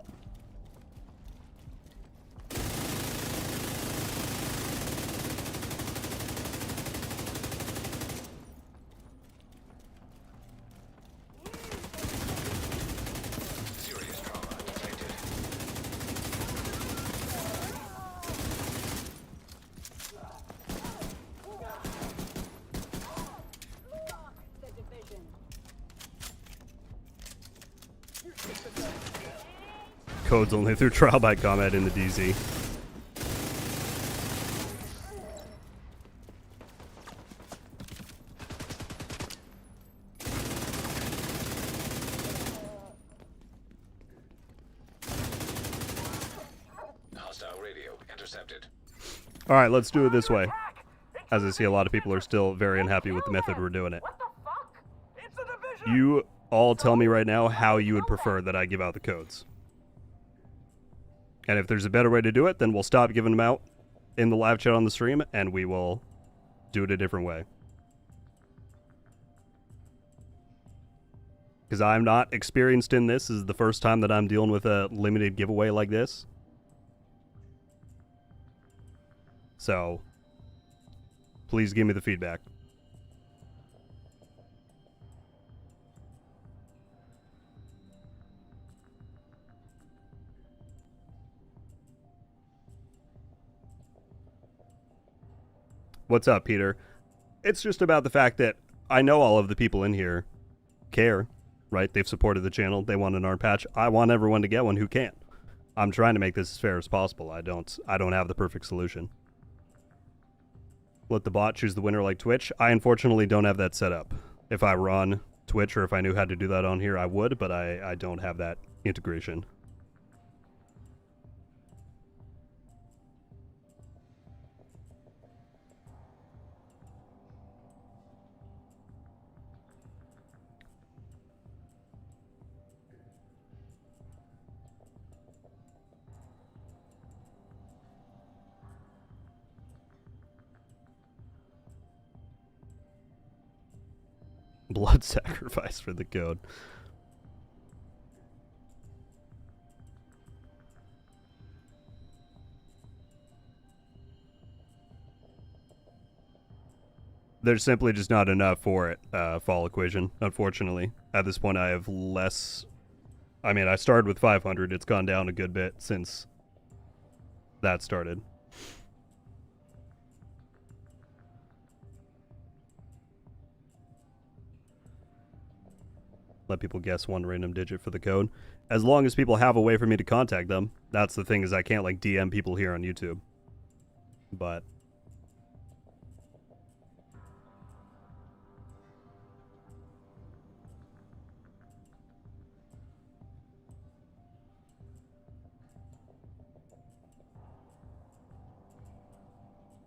Serious trauma detected. The division. Codes only through trial by combat in the DZ. Hostile radio intercepted. Alright, let's do it this way. As I see, a lot of people are still very unhappy with the method we're doing it. You all tell me right now how you would prefer that I give out the codes. And if there's a better way to do it, then we'll stop giving them out. in the live chat on the stream, and we will do it a different way. Because I'm not experienced in this. This is the first time that I'm dealing with a limited giveaway like this. So, please give me the feedback. What's up, Peter? It's just about the fact that I know all of the people in here care, right? They've supported the channel. They want an arm patch. I want everyone to get one who can't. I'm trying to make this as fair as possible. I don't have the perfect solution. Let the bot choose the winner like Twitch. I unfortunately don't have that set up. If I were on Twitch or if I knew how to do that on here, I would, but I don't have that integration. Blood sacrifice for the code. There's simply just not enough for it, fall equation, unfortunately. At this point, I have less... I mean, I started with 500. It's gone down a good bit since that started. Let people guess one random digit for the code. As long as people have a way for me to contact them. That's the thing, is I can't, like, DM people here on YouTube. But...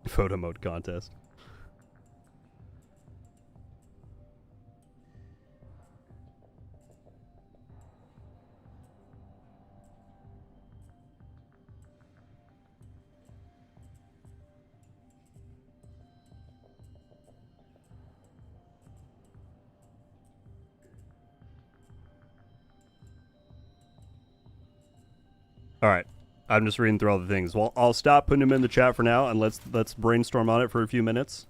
photo mode contest. All right, I'm just reading through all the things. Well, I'll stop putting them in the chat for now, and let's brainstorm on it for a few minutes,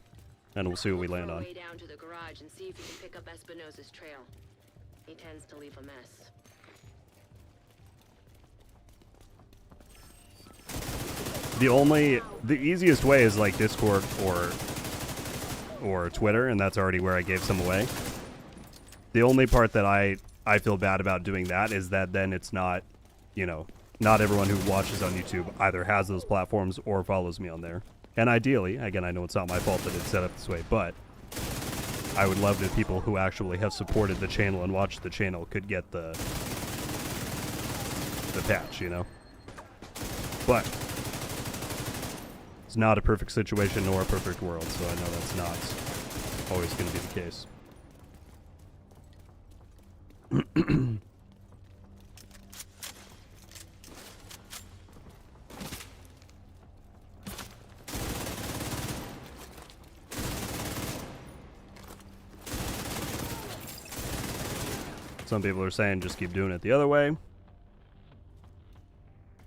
and we'll see what we land on. Way down to the garage and see if you can pick up Espinosa's trail. He tends to leave a mess. The easiest way is like Discord or Twitter, and that's already where I gave some away. The only part that I feel bad about doing that is that then it's not, you know, not everyone who watches on YouTube either has those platforms or follows me on there. And ideally, again, I know it's not my fault that it's set up this way, but I would love that people who actually have supported the channel and watched the channel could get the patch, you know? But it's not a perfect situation nor a perfect world, so I know that's not always going to be the case. Some people are saying just keep doing it the other way.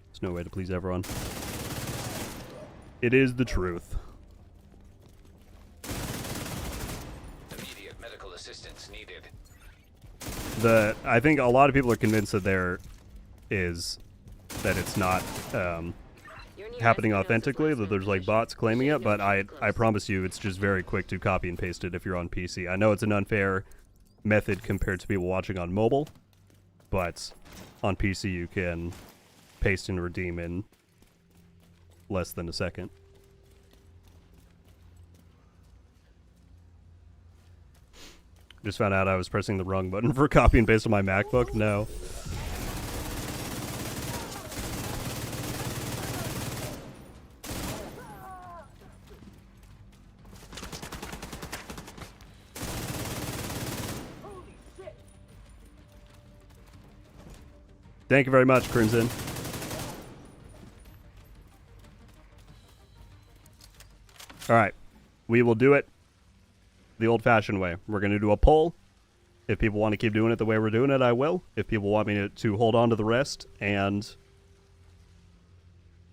There's no way to please everyone. It is the truth. Immediate medical assistance needed. I think a lot of people are convinced that it's not happening authentically, that there's like bots claiming it, but I promise you it's just very quick to copy and paste it if you're on PC. I know it's an unfair method compared to people watching on mobile, but on PC you can paste and redeem in less than a second. Just found out I was pressing the wrong button for copy and paste on my MacBook. No. Thank you very much, Crimson. All right. We will do it the old-fashioned way. We're going to do a poll. If people want to keep doing it the way we're doing it, I will. If people want me to hold on to the rest and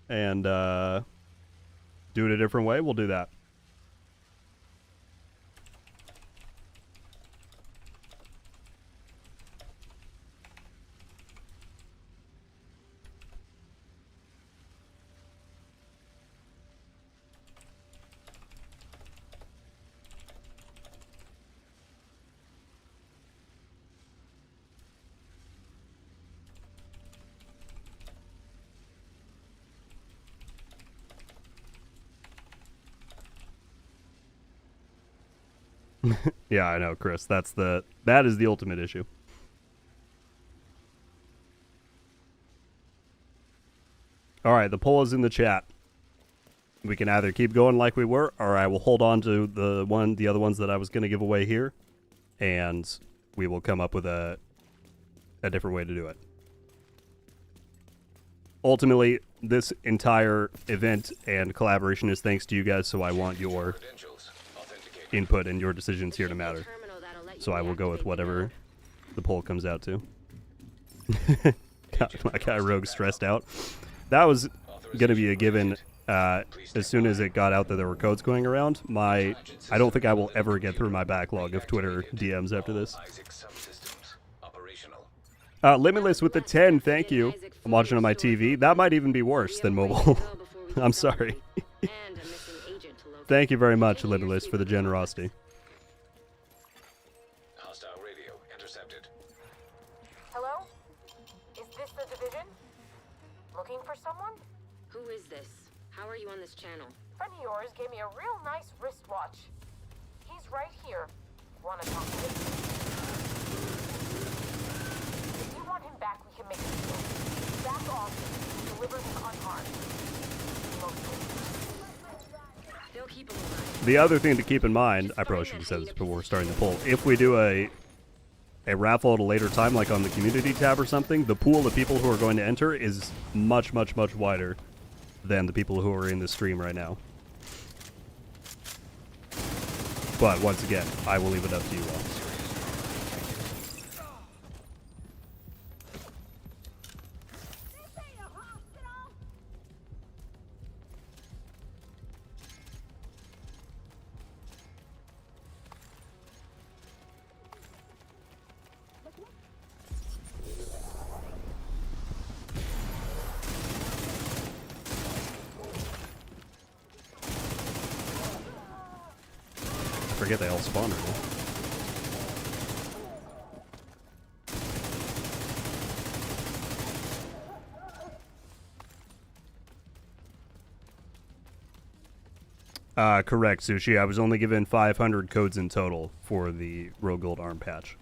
do it a different way, we'll do that. Yeah, I know, Chris. That is the ultimate issue. All right, the poll is in the chat. We can either keep going like we were, or I will hold on to the other ones that I was going to give away here, and we will come up with a different way to do it. Ultimately, this entire event and collaboration is thanks to you guys, so I want your input and your decisions here to matter. So I will go with whatever the poll comes out to. God, my guy Rogue stressed out. That was going to be a given as soon as it got out that there were codes going around. I don't think I will ever get through my backlog of Twitter DMs after this. Limitless with the 10, thank you. I'm watching on my TV. That might even be worse than mobile. I'm sorry. Thank you very much, Limitless, for the generosity. Hostile radio intercepted. Hello? Is this the division? Looking for someone? Who is this? How are you on this channel? Friend of yours gave me a real nice wristwatch. He's right here. Wanna talk to him? If you want him back, we can make a deal. Back off. Deliver him unharmed. Mostly. They'll keep him alive. The other thing to keep in mind, I probably should have said this before starting the poll, if we do a raffle at a later time, like on the community tab or something, the pool of people who are going to enter is much, much, much wider than the people who are in the stream right now. But once again, I will leave it up to you all. I forget they all spawn right now. Correct, Sushi. I was only given 500 codes in total for the RogueGold arm patch.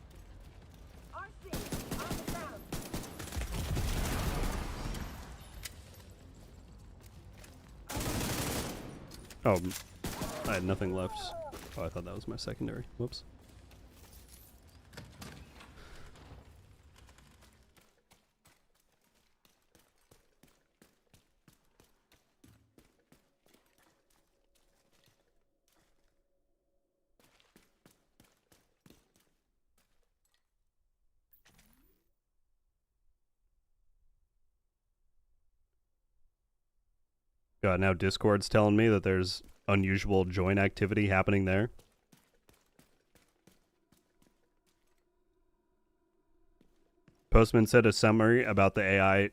Oh, I had nothing left. Oh, I thought that was my secondary. Whoops. God, now Discord's telling me that there's unusual join activity happening there. Postman said a summary about the AI,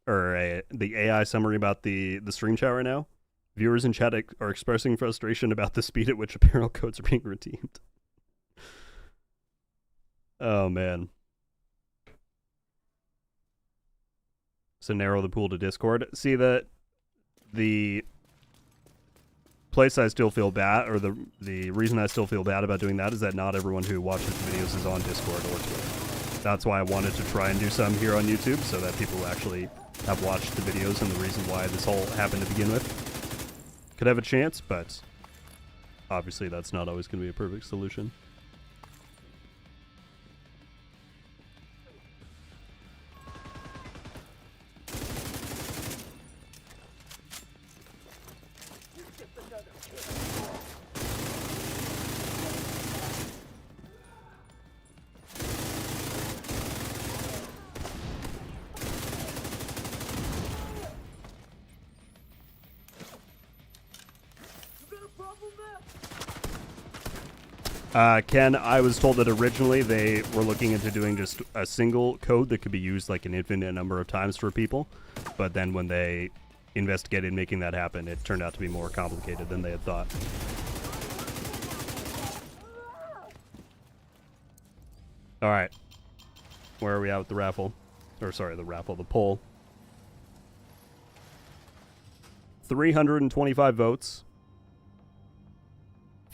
or the AI summary about the stream chat right now. Viewers in chat are expressing frustration about the speed at which apparel codes are being redeemed. Oh, man. So narrow the pool to Discord. See, the place I still feel bad, or the reason I still feel bad about doing that is that not everyone who watches the videos is on Discord or Twitter. That's why I wanted to try and do some here on YouTube, so that people who actually have watched the videos and the reason why this all happened to begin with could have a chance, but obviously that's not always going to be a perfect solution. Ken, I was told that originally they were looking into doing just a single code that could be used like an infinite number of times for people, but then when they investigated making that happen, it turned out to be more complicated than they had thought. All right, where are we at with the raffle? Or sorry, the poll. 325 votes.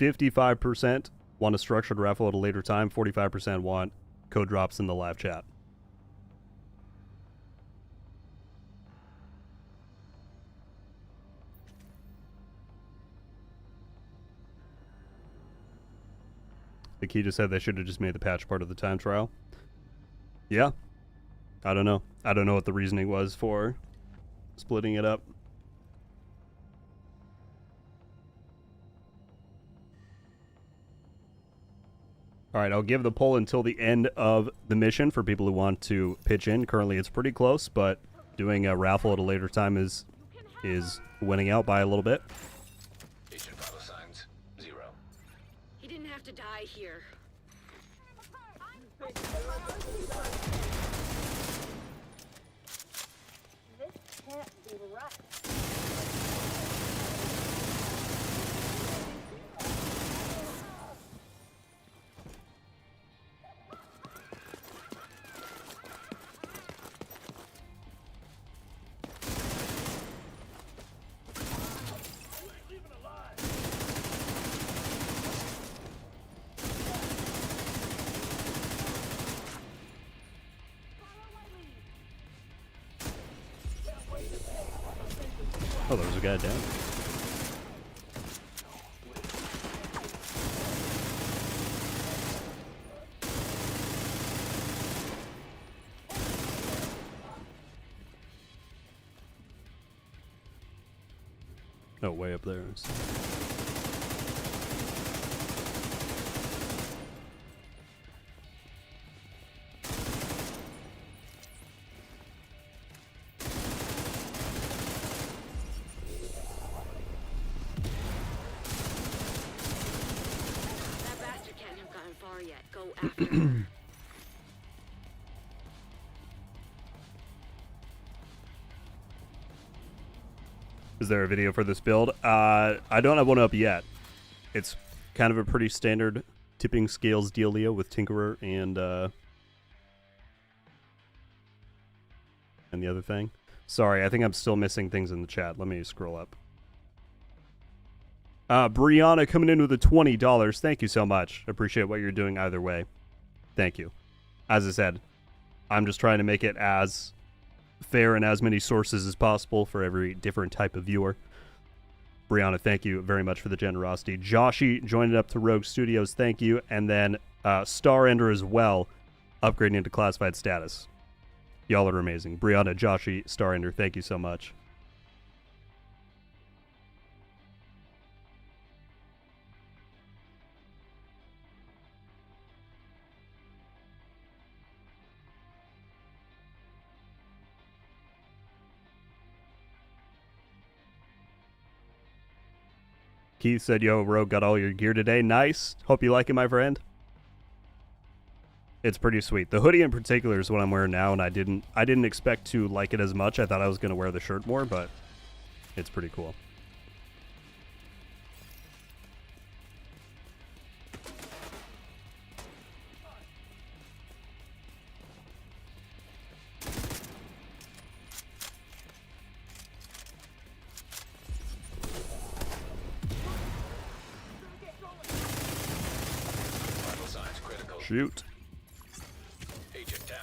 55% want a structured raffle at a later time. 45% want code drops in the live chat. I think he just said they should have just made the patch part of the time trial. Yeah. I don't know. I don't know what the reasoning was for splitting it up. All right, I'll give the poll until the end of the mission for people who want to pitch in. Currently, it's pretty close, but doing a raffle at a later time is winning out by a little bit. Agent vital signs 0. He didn't have to die here. This can't be right. Oh, there's a guy down. Oh, way up there. That bastard can't have gotten far yet. Go after him. Is there a video for this build? I don't have one up yet. It's kind of a pretty standard tipping scales dealio with Tinkerer and the other thing. Sorry, I think I'm still missing things in the chat. Let me scroll up. Brianna coming in with the $20. Thank you so much. Appreciate what you're doing either way. Thank you. As I said, I'm just trying to make it as fair and as many sources as possible for every different type of viewer. Brianna, thank you very much for the generosity. Joshi joined up to Rogue Studios, thank you. And then Star Ender as well, upgrading into classified status. Y'all are amazing. Brianna, Joshi, Star Ender, thank you so much. Keith said, yo, Rogue, got all your gear today. Nice. Hope you like it, my friend. It's pretty sweet. The hoodie in particular is what I'm wearing now, and I didn't expect to like it as much. I thought I was going to wear the shirt more, but it's pretty cool. Vital signs critical. Shoot. Agent down.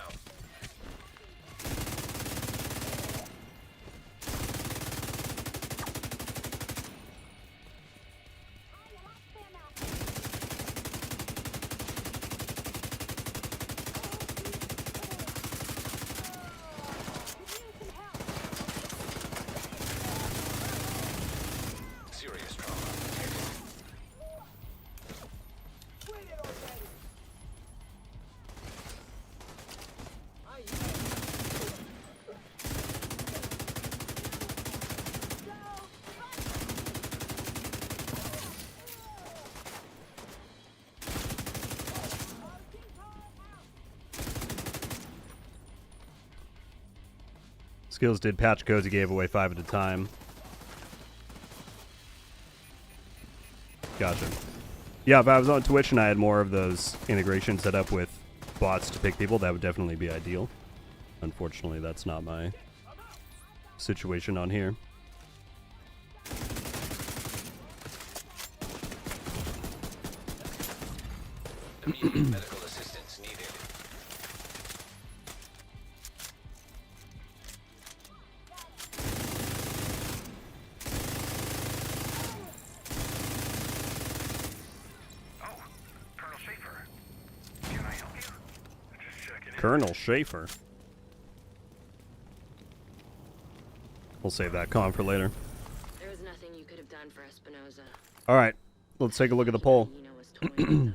Serious trauma detected. Skills did patch codes. He gave away 5 at a time. Gotcha. Yeah, if I was on Twitch and I had more of those integrations set up with bots to pick people, that would definitely be ideal. Unfortunately, that's not my situation on here. Immediate medical assistance needed. Oh, Colonel Schaefer. Can I help you? Just checking in. Colonel Schaefer. We'll save that comment for later. There was nothing you could have done for Espinoza. All right, let's take a look at the poll. You know, was toying with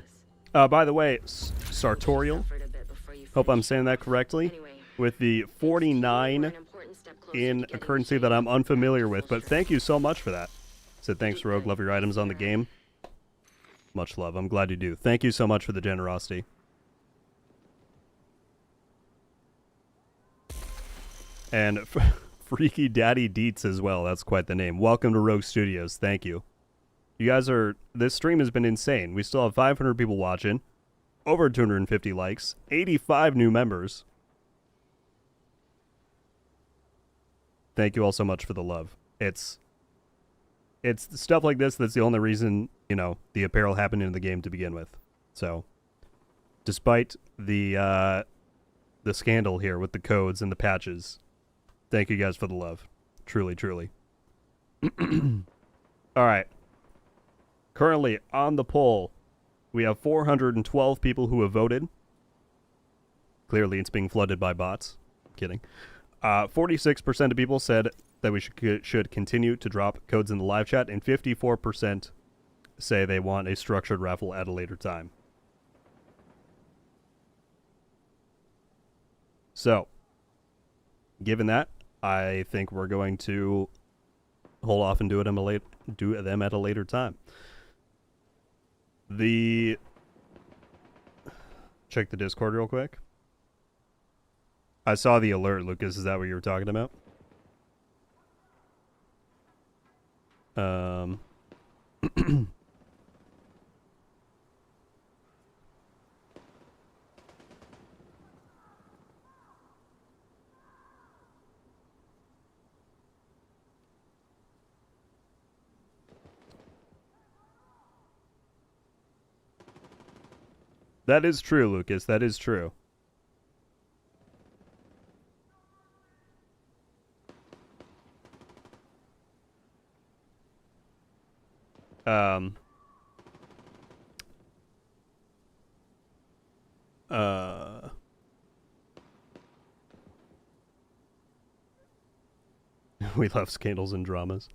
us. By the way, Sartorial, Suffered a bit before you hope I'm finished. saying that correctly, Anyway, with the 49 we're an important step closer in to a getting currency Shane that I'm back unfamiliar to with, full but thank you so much for that. Said thanks, Keep Rogue. good. Love your items on the game. Much love. I'm glad you do. Thank you so much for the generosity. And Freaky Daddy Deets as well. That's quite the name. Welcome to Rogue Studios. Thank you. You guys are... This stream has been insane. We still have 500 people watching. Over 250 likes. 85 new members. Thank you all so much for the love. It's stuff like this that's the only reason, you know, the apparel happened in the game to begin with. So, despite the scandal here with the codes and the patches, thank you guys for the love. Truly, truly. All right. Currently on the poll, we have 412 people who have voted. Clearly, it's being flooded by bots. Kidding. 46% of people said that we should continue to drop codes in the live chat, and 54% say they want a structured raffle at a later time. So, given that, I think we're going to hold off and do them at a later time. Check the Discord real quick. I saw the alert, Lucas. Is that what you were talking about? That is true, Lucas. That is true. We love scandals and dramas.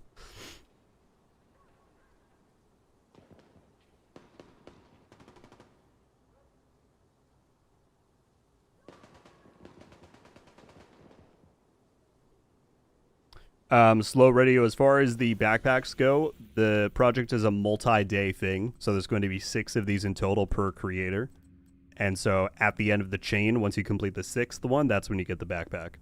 Slow Radio, as far as the backpacks go, the project is a multi-day thing, so there's going to be 6 of these in total per creator. And so at the end of the chain, once you complete the 6th one, that's when you get the backpack.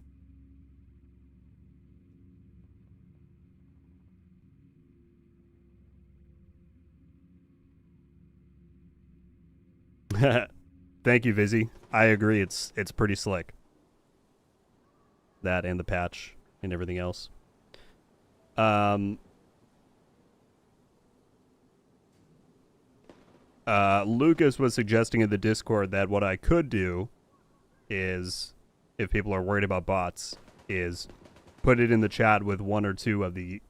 Thank you, Vizzy. I agree, it's pretty slick. That and the patch and everything else. Lucas was suggesting in the Discord that what I could do is, if people are worried about bots, is put it in the chat with 1 or 2 of the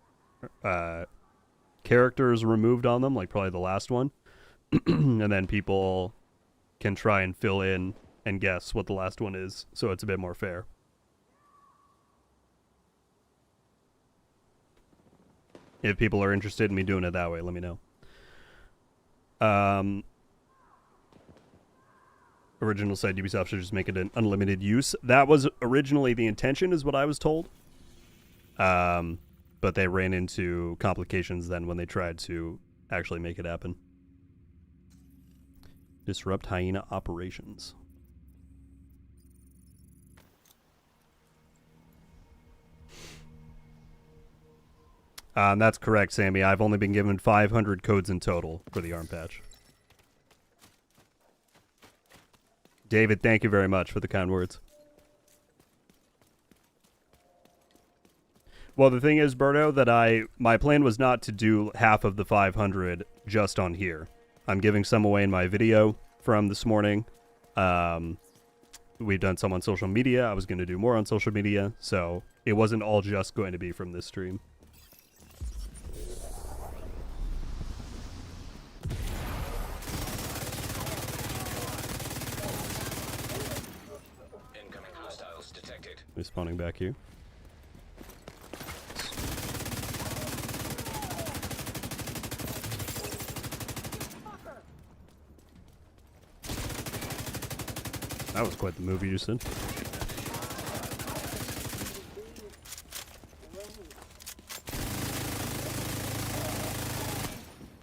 characters removed on them, like probably the last one. And then people can try and fill in and guess what the last one is, so it's a bit more fair. If people are interested in me doing it that way, let me know. Original said Ubisoft should just make it an unlimited use. That was originally the intention, is what I was told. But they ran into complications then when they tried to actually make it happen. Disrupt hyena operations. That's correct, Sammy. I've only been given 500 codes in total for the arm patch. David, thank you very much for the kind words. Well, the thing is, Berto, that my plan was not to do half of the 500 just on here. I'm giving some away in my video from this morning. We've done some on social media. I was going to do more on social media, so it wasn't all just going to be from this stream. Incoming hostiles detected. Respawning back here. That was quite the movie you said.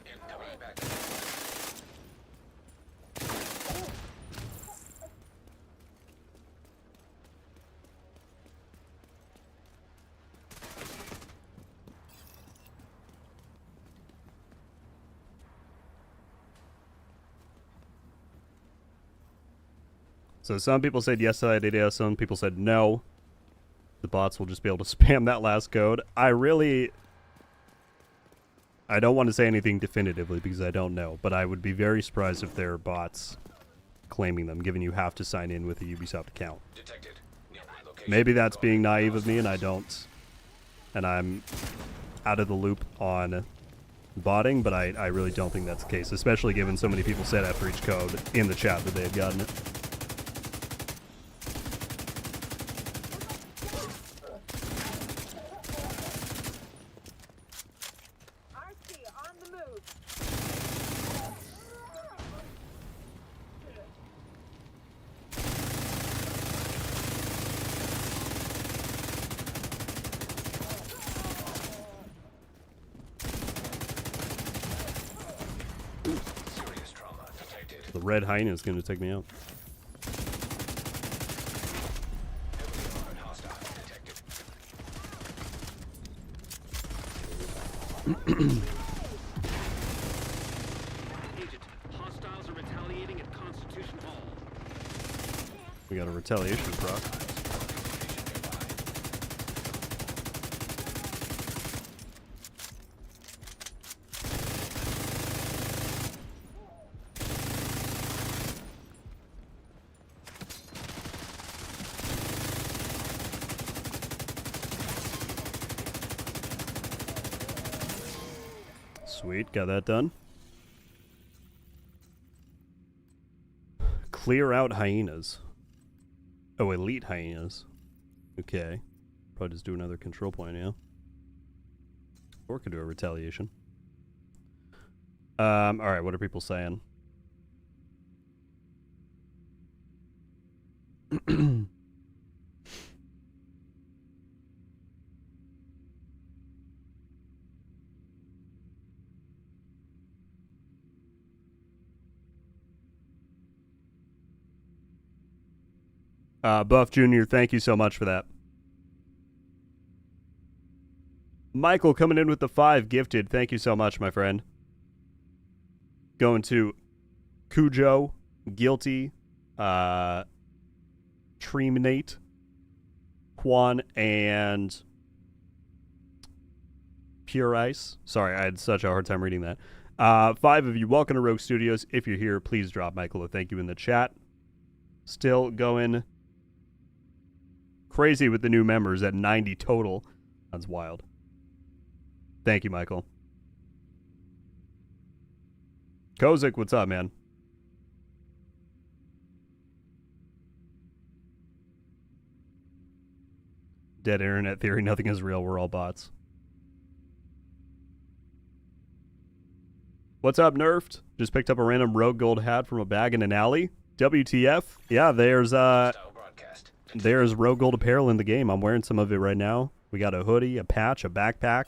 Incoming back. So some people said yes to that idea, some people said no. The bots will just be able to spam that last code. I don't want to say anything definitively because I don't know, but I would be very surprised if there are bots claiming them, given you have to sign in with a Ubisoft account. Detected. Nearby location. Maybe that's being naive of me and I don't. And I'm out of the loop on botting, but I really don't think that's the case, especially given so many people said after each code in the chat that they had gotten it. RC on the move. Serious trauma detected. The red hyena is going to take me out. Heavily armored hostiles detected. Agent, hostiles are retaliating at Constitution Hall. We got a retaliation proc. Sweet, got that done. Clear out hyenas. Oh, elite hyenas. Okay. Probably just do another control point, yeah. Or could do a retaliation. Alright, what are people saying? Buff Jr., thank you so much for that. Michael coming in with the 5 gifted. Thank you so much, my friend. Going to Cujo, Guilty, Treeminate, Juan, and Pure Ice. Sorry, I had such a hard time reading that. 5 of you, welcome to Rogue Studios. If you're here, please drop Michael a thank you in the chat. Still going crazy with the new members at 90 total. That's wild. Thank you, Michael. Kozik, what's up, man? Dead internet theory, nothing is real, we're all bots. What's up, Nerfed? Just picked up a random RogueGold hat from a bag in an alley. WTF? Yeah, there's Hostile broadcast. there's RogueGold apparel in the game. I'm wearing some of it right now. We got a hoodie, a patch, a backpack.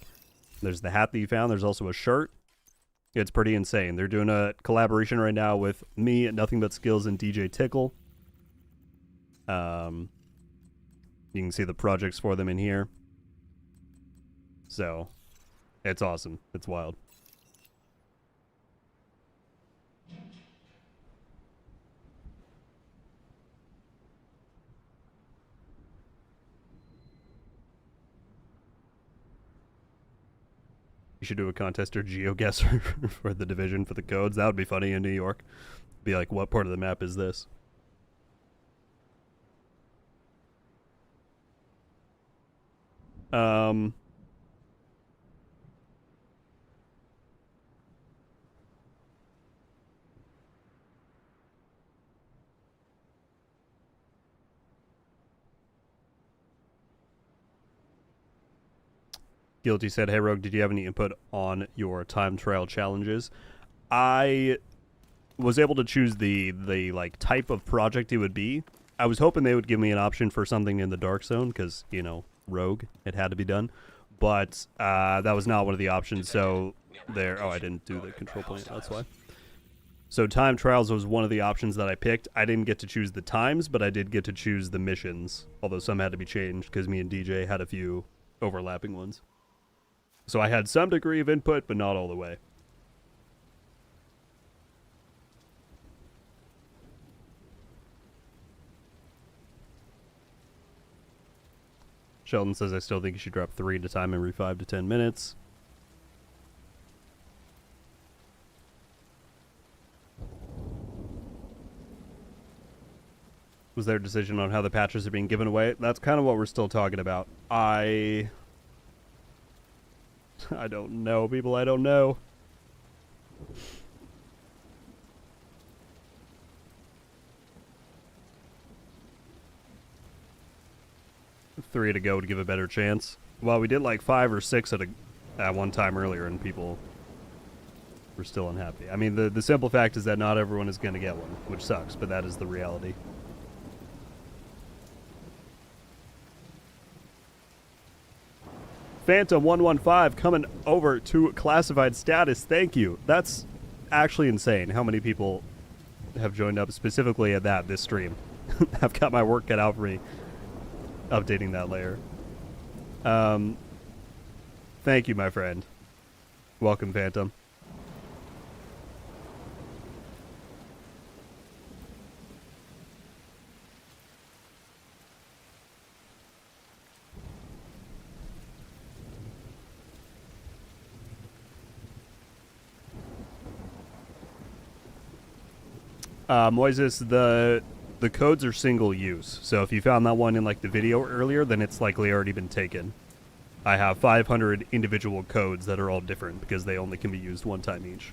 There's the hat that you found. There's also a shirt. It's pretty insane. They're doing a collaboration right now with me, Nothing But Skills, and DJ Tickle. You can see the projects for them in here. So, It's awesome. It's wild. You should do a contest or GeoGuessr for the division for the codes. That would be funny in New York. Be like, what part of the map is this? Guilty said, "Hey Rogue, did you have any input on your time trial challenges?" I was able to choose the like type of project it would be. I was hoping they would give me an option for something in the dark zone because, you know, Rogue, it had to be done. But that was not one of the options. So there, oh, I didn't do the control point. That's why. So time trials was one of the options that I picked. I didn't get to choose the times, but I did get to choose the missions. Although some had to be changed because me and DJ had a few overlapping ones. So I had some degree of input, but not all the way. Sheldon says, I still think you should drop 3 to time every 5 to 10 minutes. Was there a decision on how the patches are being given away? That's kind of what we're still talking about. I don't know, people. I don't know. Three to go to give a better chance. Well, we did like 5 or 6 at one time earlier, and people were still unhappy. I mean, the simple fact is that not everyone is going to get one, which sucks, but that is the reality. Phantom115 coming over to classified status. Thank you. That's actually insane how many people have joined up specifically at this stream. I've got my work cut out for me updating that layer. Thank you, my friend. Welcome, Phantom. Moises, the codes are single use. So if you found that one in like the video earlier, then it's likely already been taken. I have 500 individual codes that are all different because they only can be used one time each.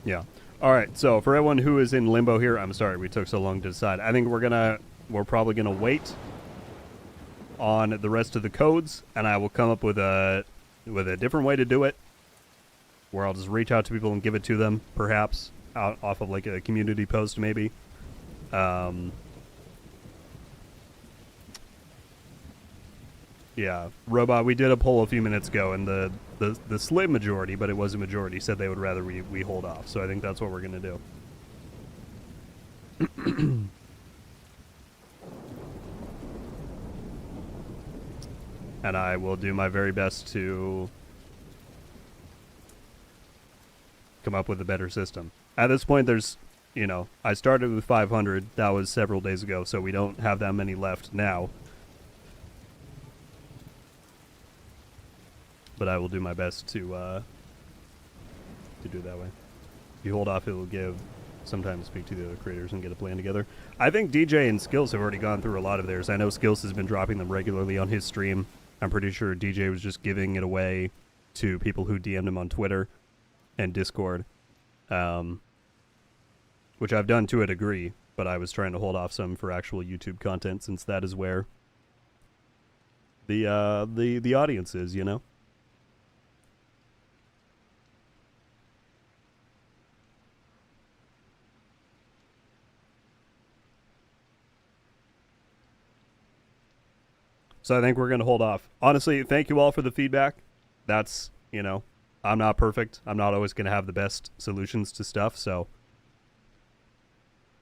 Yeah. All right. So for everyone who is in limbo here, I'm sorry we took so long to decide. I think we're probably gonna wait on the rest of the codes, and I will come up with a different way to do it, where I'll just reach out to people and give it to them, perhaps out off of like a community post, maybe. Yeah, Robot, we did a poll a few minutes ago, and the slim majority, but it was a majority, said they would rather we hold off. So I think that's what we're going to do. And I will do my very best to come up with a better system. At this point, there's, you know, I started with 500. That was several days ago, so we don't have that many left now. But I will do my best to do it that way. If you hold off, it will give some time to speak to the other creators and get a plan together. I think DJ and Skills have already gone through a lot of theirs. I know Skills has been dropping them regularly on his stream. I'm pretty sure DJ was just giving it away to people who DM'd him on Twitter and Discord, which I've done to a degree, but I was trying to hold off some for actual YouTube content since that is where the audience is, you know? So I think we're going to hold off. Honestly, thank you all for the feedback. That's, I'm not perfect. I'm not always going to have the best solutions to stuff, so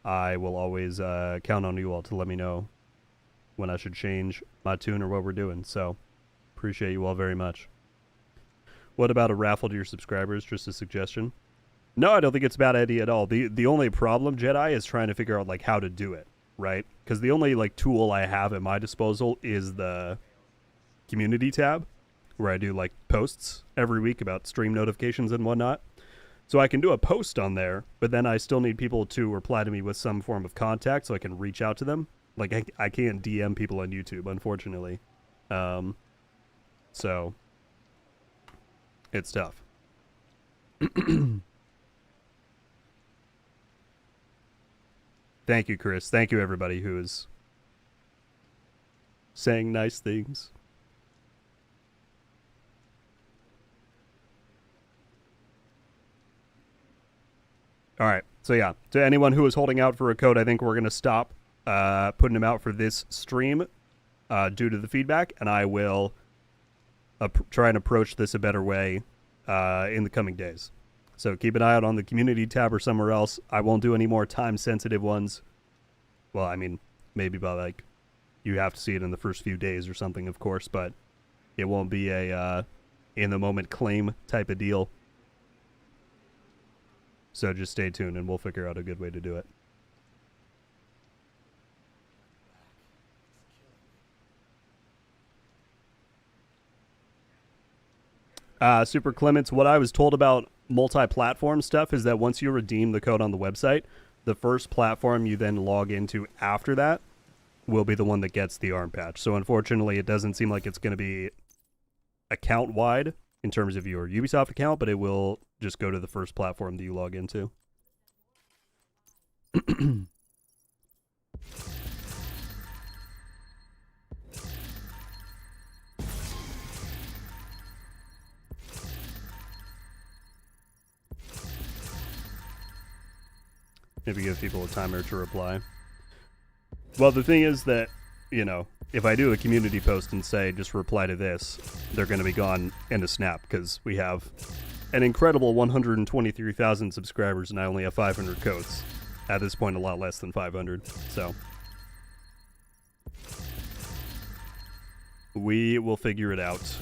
I will always count on you all to let me know when I should change my tune or what we're doing. So appreciate you all very much. What about a raffle to your subscribers? Just a suggestion. No, I don't think it's a bad idea at all. The only problem, Jedi, is trying to figure out like how to do it, right? Because the only like tool I have at my disposal is the community tab, where I do like posts every week about stream notifications and whatnot. So I can do a post on there, but then I still need people to reply to me with some form of contact so I can reach out to them. Like I can't DM people on YouTube, unfortunately. So it's tough. Thank you, Chris. Thank you, everybody who is saying nice things. All right. So, yeah, to anyone who is holding out for a code, I think we're going to stop putting them out for this stream due to the feedback, and I will try and approach this a better way in the coming days. So keep an eye out on the community tab or somewhere else. I won't do any more time-sensitive ones. Well, I mean, maybe by, like, you have to see it in the first few days or something, of course, but it won't be a in-the-moment claim type of deal. So just stay tuned, and we'll figure out a good way to do it. Super Clements, what I was told about multi-platform stuff is that once you redeem the code on the website, the first platform you then log into after that will be the one that gets the arm patch. So unfortunately, it doesn't seem like it's going to be account-wide in terms of your Ubisoft account, but it will just go to the first platform that you log into. Maybe give people a timer to reply. Well, the thing is that, if I do a community post and say, just reply to this, they're going to be gone in a snap because we have an incredible 123,000 subscribers and I only have 500 codes. At this point, a lot less than 500. So we will figure it out.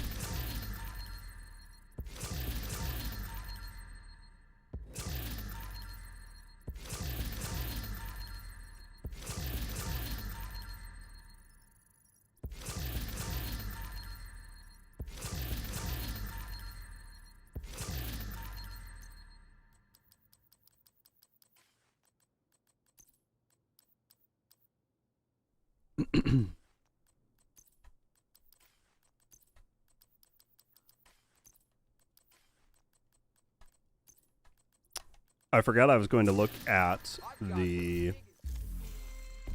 I forgot I was going to look at the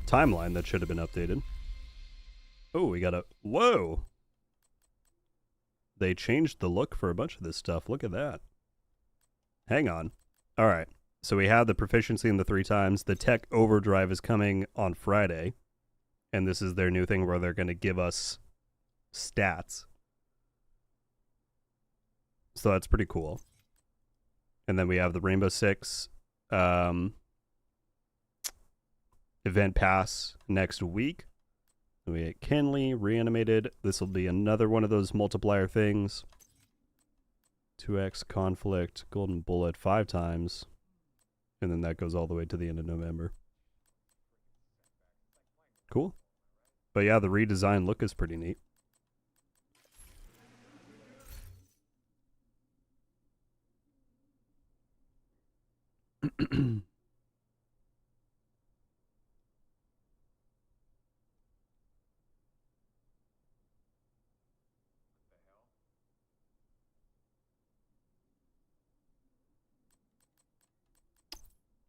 timeline that should have been updated. Oh, we got a... Whoa! They changed the look for a bunch of this stuff. Look at that. Hang on. All right. So we have the proficiency in the 3 times. The tech overdrive is coming on Friday. And this is their new thing where they're going to give us stats. So that's pretty cool. And then we have the Rainbow Six event pass next week. We get Kenley, Reanimated. This will be another one of those multiplier things. 2x Conflict, Golden Bullet 5 times. And then that goes all the way to the end of November. Cool. But yeah, the redesigned look is pretty neat.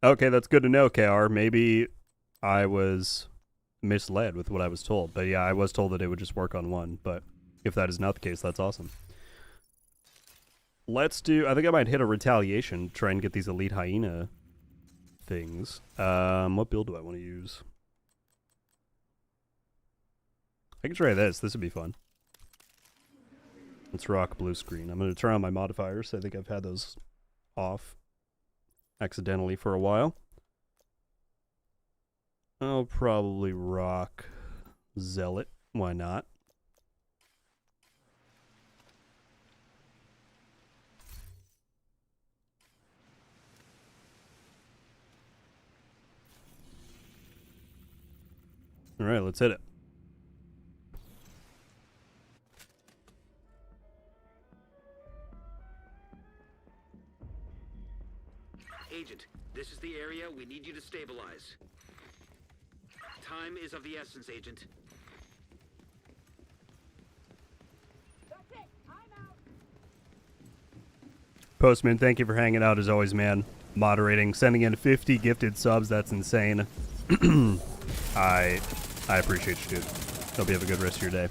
Okay, that's good to know, KR. Maybe I was misled with what I was told. But yeah, I was told that it would just work on one. But if that is not the case, that's awesome. Let's do... I think I might hit a retaliation, try and get these Elite Hyena things. What build do I want to use? I can try this. This would be fun. Let's rock blue screen. I'm going to turn on my modifiers. I think I've had those off accidentally for a while. I'll probably rock Zealot. Why not? All right, let's hit it. Agent, this is the area we need you to stabilize. Time is of the essence, Agent. That's it. I'm out. Postman, thank you for hanging out as always, man. Moderating, sending in 50 gifted subs. That's insane. I appreciate you, dude. Hope you have a good rest of your day.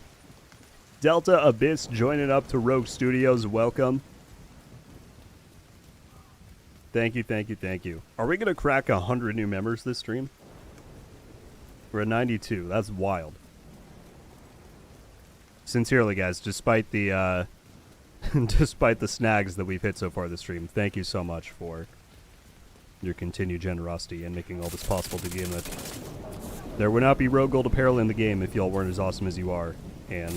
Delta Abyss joining up to Rogue Studios. Welcome. Thank you, thank you, thank you. Are we going to crack 100 new members this stream? We're at 92. That's wild. Sincerely, guys, despite the despite the snags that we've hit so far this stream, thank you so much for your continued generosity and making all this possible to begin with. There would not be RogueGold apparel in the game if y'all weren't as awesome as you are and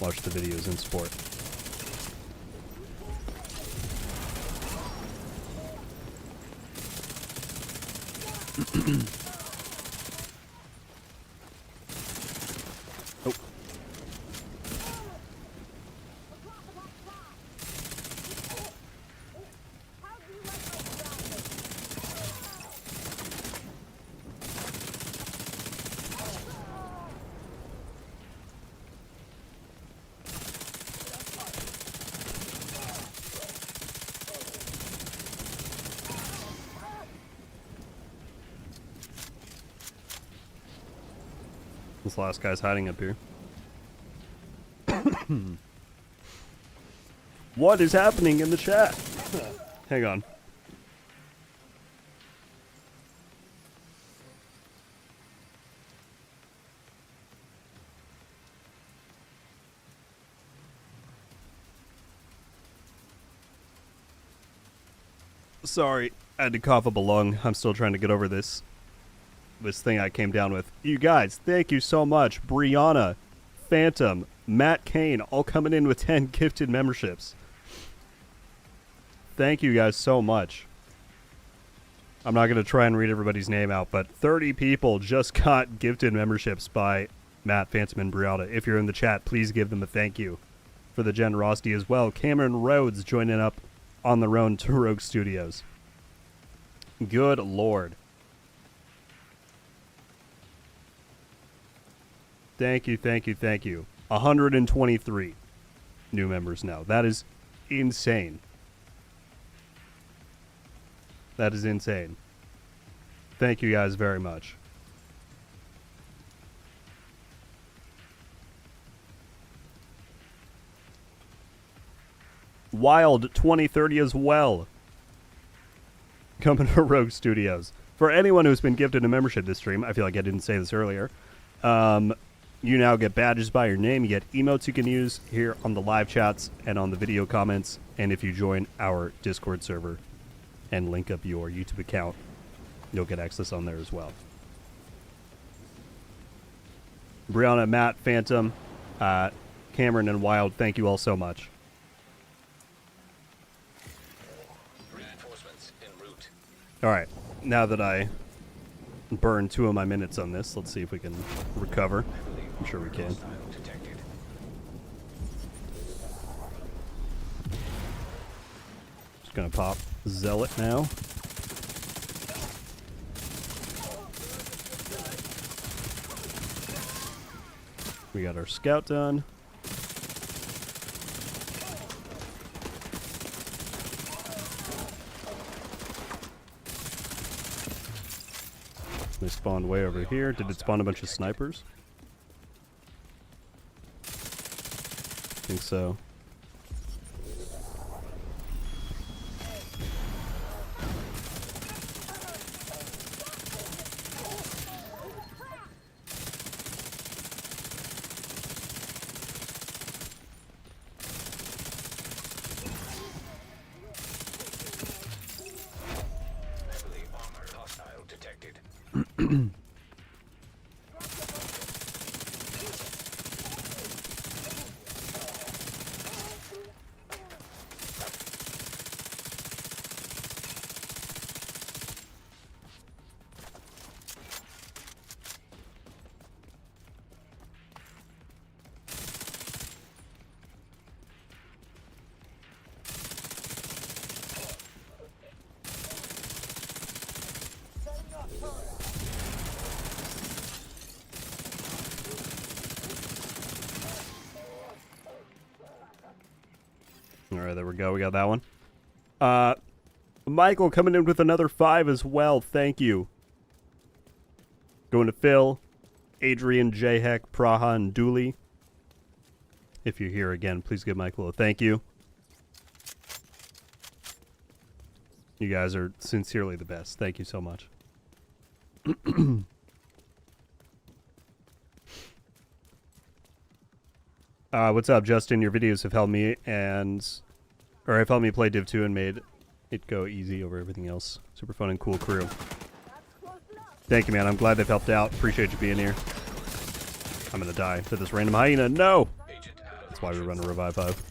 watch the videos and support. Oh. This last guy's hiding up here. What is happening in the chat? Hang on. Sorry, I had to cough up a lung. I'm still trying to get over this thing I came down with. You guys, thank you so much. Brianna, Phantom, Matt Kane, all coming in with 10 gifted memberships. Thank you guys so much. I'm not going to try and read everybody's name out, but 30 people just got gifted memberships by Matt, Phantom, and Brianna. If you're in the chat, please give them a thank you for the generosity as well. Cameron Rhodes joining up on the road to Rogue Studios. Good Lord. Thank you, thank you, thank you. 123 new members now. That is insane. That is insane. Thank you guys very much. Wild 2030 as well. Coming to Rogue Studios. For anyone who's been gifted a membership this stream, I feel like I didn't say this earlier. You now get badges by your name. You get emotes you can use here on the live chats and on the video comments. And if you join our Discord server and link up your YouTube account, you'll get access on there as well. Brianna, Matt, Phantom, Cameron, and Wild, thank you all so much. Reinforcements en route. All right, now that I burned 2 of my minutes on this, let's see if we can recover. I'm sure we can. Hostile detected. Just gonna pop Zealot now. We got our scout done. They spawned way over here. Did it spawn a bunch of snipers? I think so. All right, there we go. We got that one. Michael coming in with another 5 as well. Thank you. Going to Phil, Adrian, Jahek, Praha, and Dooley. If you're here again, please give Michael a thank you. You guys are sincerely the best. Thank you so much. What's up, Justin? Your videos have helped me have helped me play Div 2 and made it go easy over everything else. Super fun and cool crew. Thank you, man. I'm glad they've helped out. Appreciate you being here. I'm gonna die to this random hyena. No! That's why we run a Revive 5.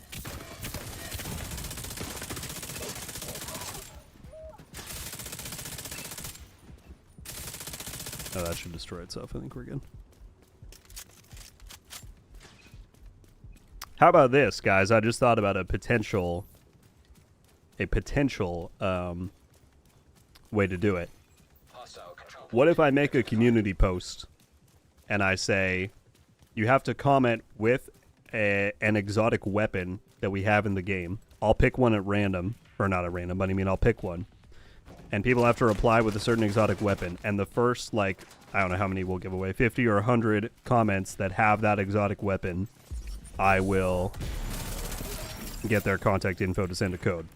Oh, that should destroy itself. I think we're good. How about this, guys? I just thought about a potential way to do it. What if I make a community post and I say, you have to comment with an exotic weapon that we have in the game. I'll pick one at random, or not at random, but I mean I'll pick one. And people have to reply with a certain exotic weapon. And the first, like, I don't know how many we'll give away, 50 or 100 comments that have that exotic weapon, I will get their contact info to send a code.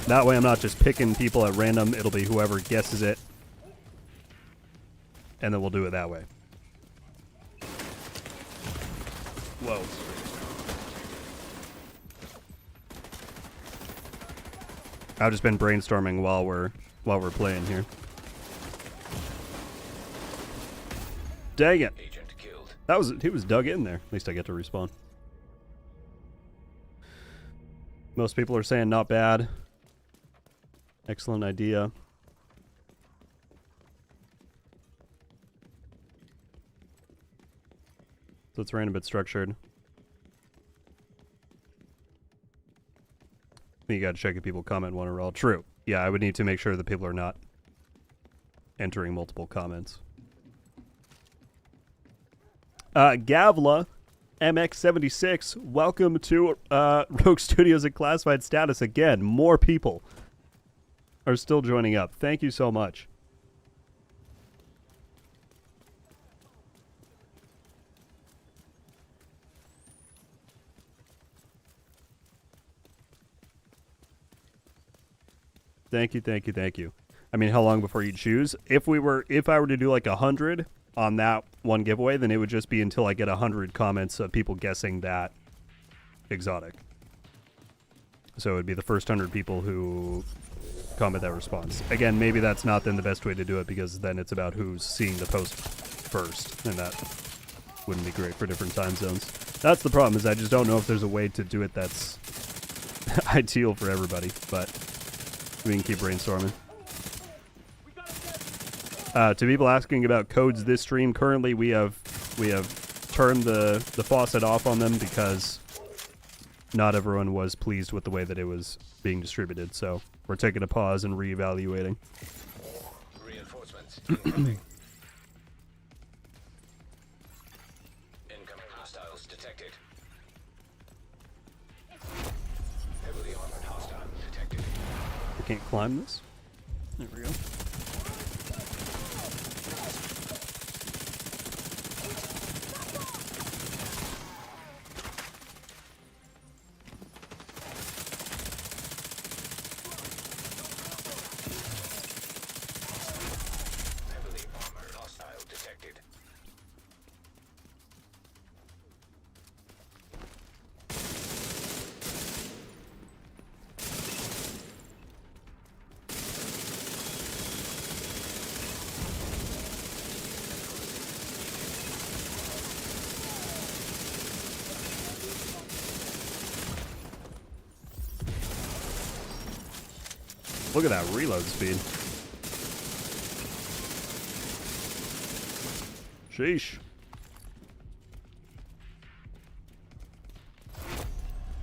That way I'm not just picking people at random. It'll be whoever guesses it. And then we'll do it that way. Whoa. I've just been brainstorming while we're playing here. Dang it. He was dug in there. At least I get to respawn. Most people are saying not bad. Excellent idea. So it's random but structured. You gotta check if people comment one or all. True. Yeah, I would need to make sure that people are not entering multiple comments. Gavla, MX76, welcome to Rogue Studios at Classified Status again. More people are still joining up. Thank you so much. Thank you, thank you, thank you. I mean, how long before you choose? If I were to do like 100 on that one giveaway, then it would just be until I get 100 comments of people guessing that exotic. So it would be the first 100 people who comment that response. Again, maybe that's not then the best way to do it, because then it's about who's seeing the post first, and that wouldn't be great for different time zones. That's the problem, is I just don't know if there's a way to do it that's ideal for everybody, but we can keep brainstorming. To people asking about codes this stream, currently we have turned the faucet off on them because not everyone was pleased with the way that it was being distributed. So we're taking a pause and reevaluating. Reinforcements incoming. Incoming hostiles detected. Heavily armored hostile detected. We can't climb this. There we go. Look at that reload speed. Sheesh.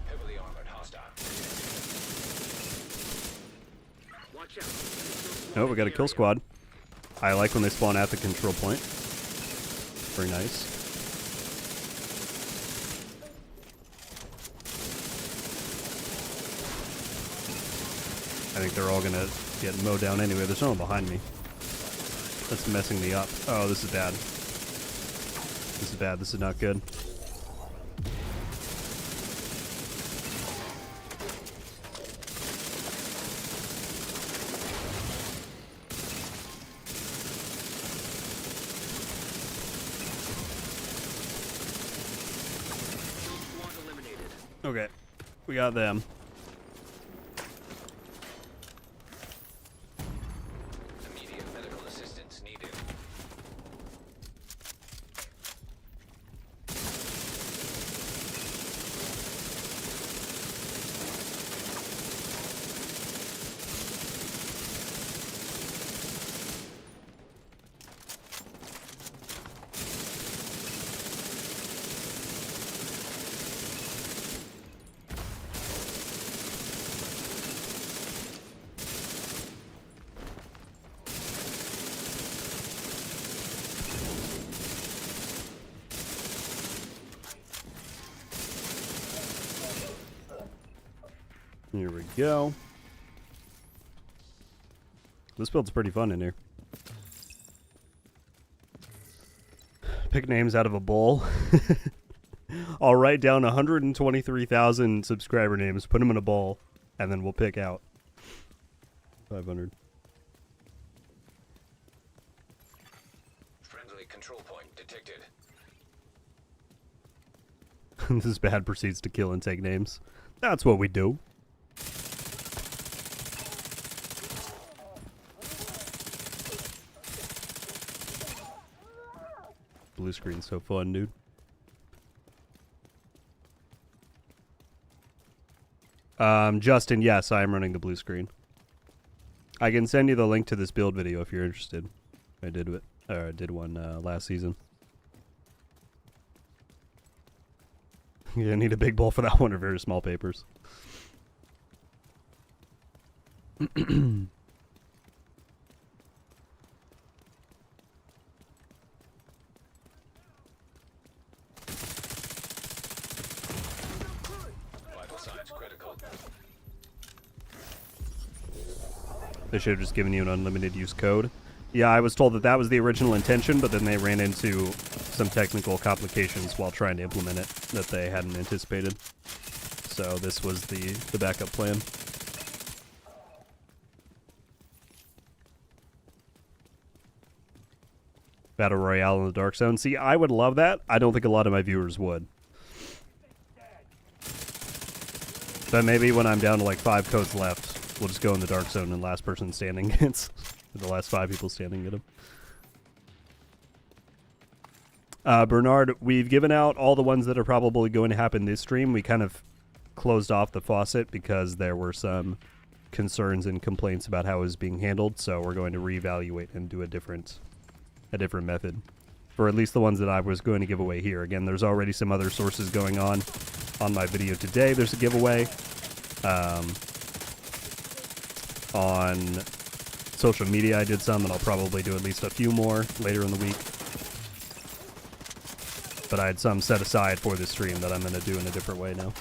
Heavily armored hostile. Watch out. Oh, we got a kill squad. I like when they spawn at the control point. Very nice. I think they're all gonna get mowed down anyway. There's no one behind me. That's messing me up. Oh, this is bad. This is bad. This is not good. Squad eliminated. Okay, we got them. Immediate medical assistance needed. Here we go. This build's pretty fun in here. Pick names out of a bowl. I'll write down 123,000 subscriber names, put them in a bowl, and then we'll pick out 500. Friendly control point detected. This bad proceeds to kill and take names. That's what we do. Blue screen's so fun, dude. Justin, yes, I am running the blue screen. I can send you the link to this build video if you're interested. I did it, or I did one last season. You need a big bowl for that one or very small papers. Vital signs critical. They should have just given you an unlimited use code. Yeah, I was told that that was the original intention, but then they ran into some technical complications while trying to implement it that they hadn't anticipated. So this was the backup plan. Battle Royale in the Dark Zone. See, I would love that. I don't think a lot of my viewers would. But maybe when I'm down to like 5 codes left, we'll just go in the Dark Zone and last person standing gets the last 5 people standing get them. Bernard, we've given out all the ones that are probably going to happen this stream. We kind of closed off the faucet because there were some concerns and complaints about how it was being handled. So we're going to reevaluate and do a different method for at least the ones that I was going to give away here. Again, there's already some other sources going on my video today. There's a giveaway on social media. I did some, and I'll probably do at least a few more later in the week. But I had some set aside for this stream that I'm going to do in a different way now.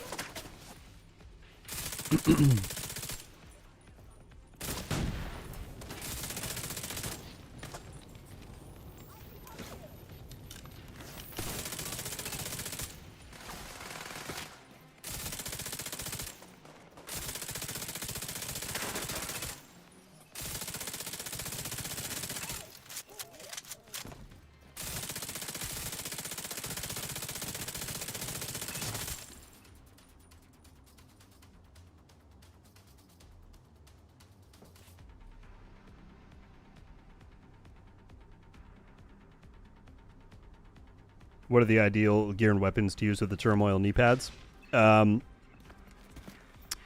What are the ideal gear and weapons to use with the turmoil knee pads?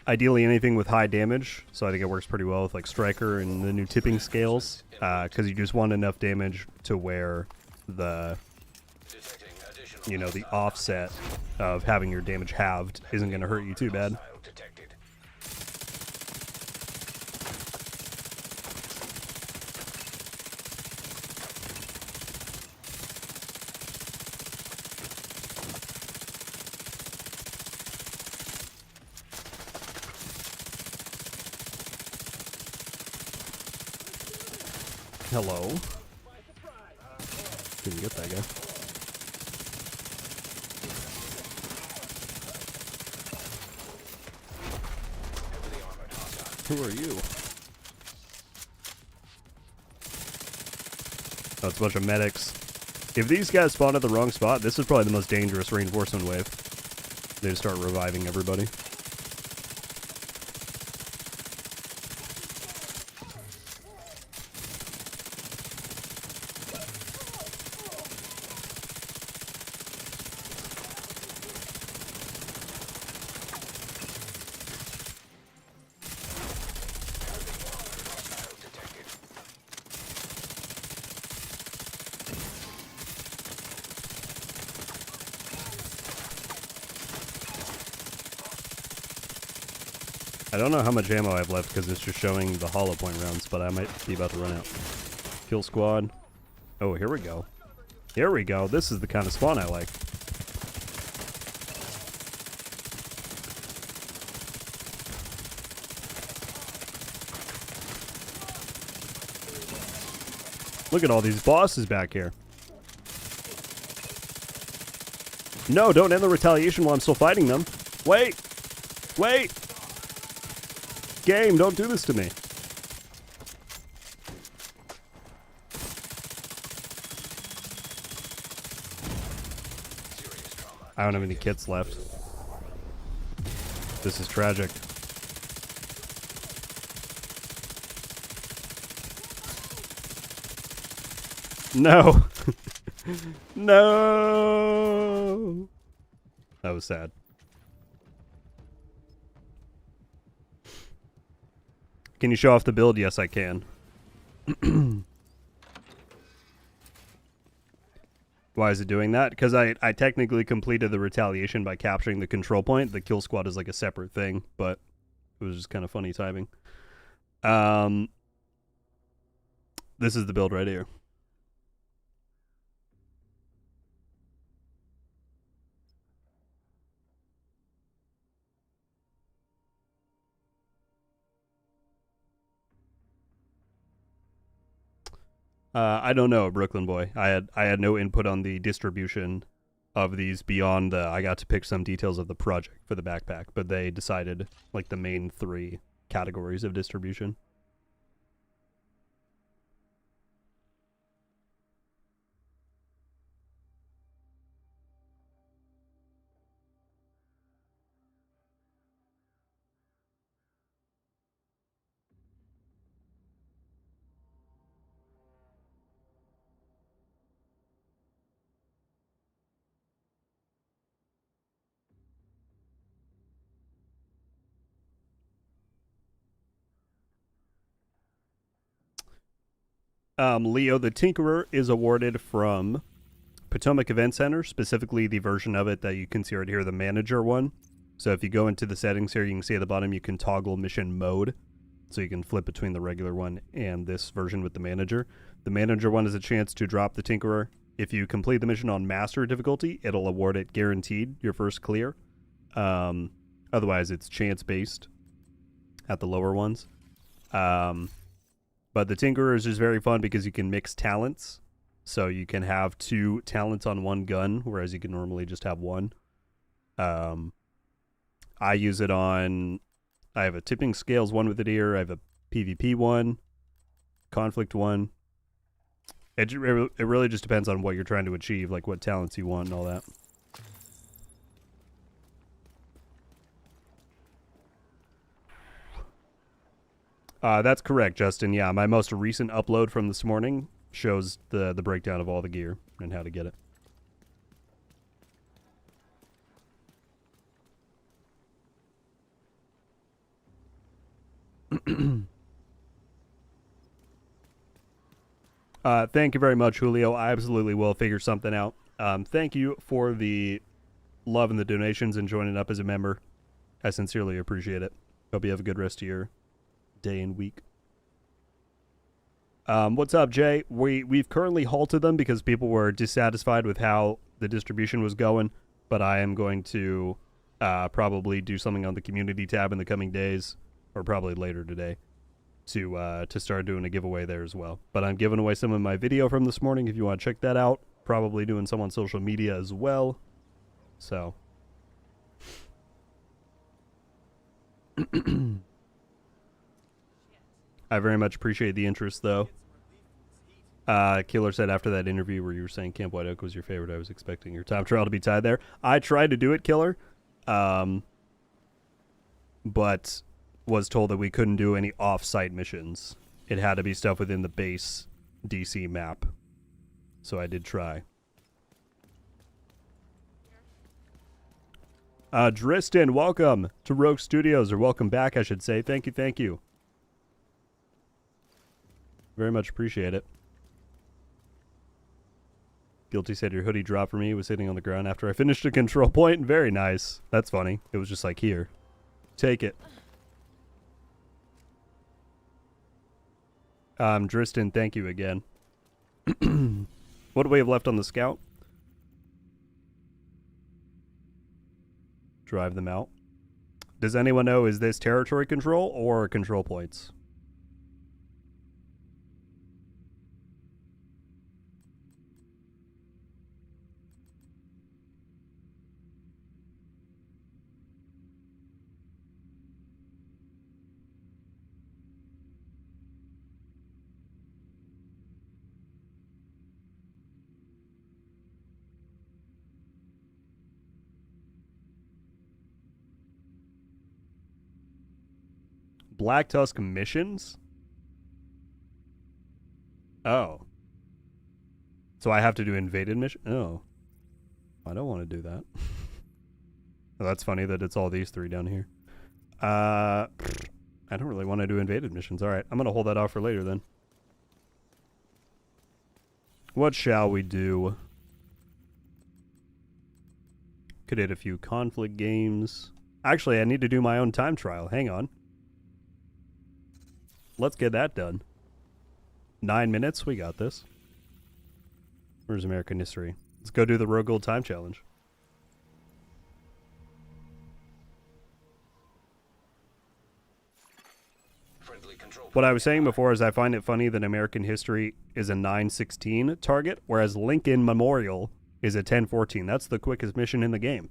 Ideally anything with high damage, so I think it works pretty well with like Striker and the new tipping scales, because you just want enough damage to where the, you know, the offset of having your damage halved isn't going to hurt you too bad. Hello. Didn't get that guy. Who are you? Oh, it's a bunch of medics. If these guys spawn at the wrong spot, this is probably the most dangerous reinforcement wave. They just start reviving everybody. I don't know how much ammo I have left because it's just showing the hollow point rounds, but I might be about to run out. Kill squad. Oh, here we go. Here we go. This is the kind of spawn I like. Look at all these bosses back here. No, don't end the retaliation while I'm still fighting them. Wait! Wait! Game, don't do this to me. I don't have any kits left. This is tragic. No! No! That was sad. Can you show off the build? Yes, I can. Why is it doing that? Because I technically completed the retaliation by capturing the control point. The kill squad is like a separate thing, but it was just kind of funny timing. This is the build right here. I don't know, Brooklyn boy. I had no input on the distribution of these beyond I got to pick some details of the project for the backpack, but they decided like the main 3 categories of distribution. Leo the Tinkerer is awarded from Potomac Event Center, specifically the version of it that you can see right here, the manager one. So if you go into the settings here, you can see at the bottom you can toggle mission mode. So you can flip between the regular one and this version with the manager. The manager one is a chance to drop the Tinkerer. If you complete the mission on master difficulty, it'll award it guaranteed your first clear. Otherwise, it's chance-based at the lower ones. But the Tinkerer is just very fun because you can mix talents. So you can have 2 talents on one gun, whereas you can normally just have 1. I use it on... I have a tipping scales one with it here. I have a PvP one, conflict one. It really just depends on what you're trying to achieve, like what talents you want and all that. That's correct, Justin. Yeah, my most recent upload from this morning shows the breakdown of all the gear and how to get it. Thank you very much, Julio. I absolutely will figure something out. Thank you for the love and the donations and joining up as a member. I sincerely appreciate it. Hope you have a good rest of your day and week. What's up, Jay? We've currently halted them because people were dissatisfied with how the distribution was going, but I am going to probably do something on the community tab in the coming days, or probably later today, to start doing a giveaway there as well. But I'm giving away some of my video from this morning if you want to check that out. Probably doing some on social media as well. So I very much appreciate the interest, though. Killer said after that interview where you were saying Camp White Oak was your favorite, I was expecting your time trial to be tied there. I tried to do it, Killer, but was told that we couldn't do any off-site missions. It had to be stuff within the base DC map. So I did try. Dristan, welcome to Rogue Studios, or welcome back, I should say. Thank you, thank you. Very much appreciate it. Guilty said your hoodie dropped for me. It was sitting on the ground after I finished a control point. Very nice. That's funny. It was just like, here. Take it. Dristan, thank you again. What do we have left on the scout? Drive them out. Does anyone know, is this territory control or control points? Black Tusk missions? Oh. So I have to do invaded mission? Oh. I don't want to do that. Well, that's funny that it's all these three down here. I don't really want to do invaded missions. Alright, I'm going to hold that off for later then. What shall we do? Could hit a few conflict games. Actually, I need to do my own time trial. Hang on. Let's get that done. 9 minutes, we got this. Where's American history? Let's go do the RogueGold time challenge. What I was saying before is I find it funny that American history is a 9:16 target, whereas Lincoln Memorial is a 10:14. That's the quickest mission in the game.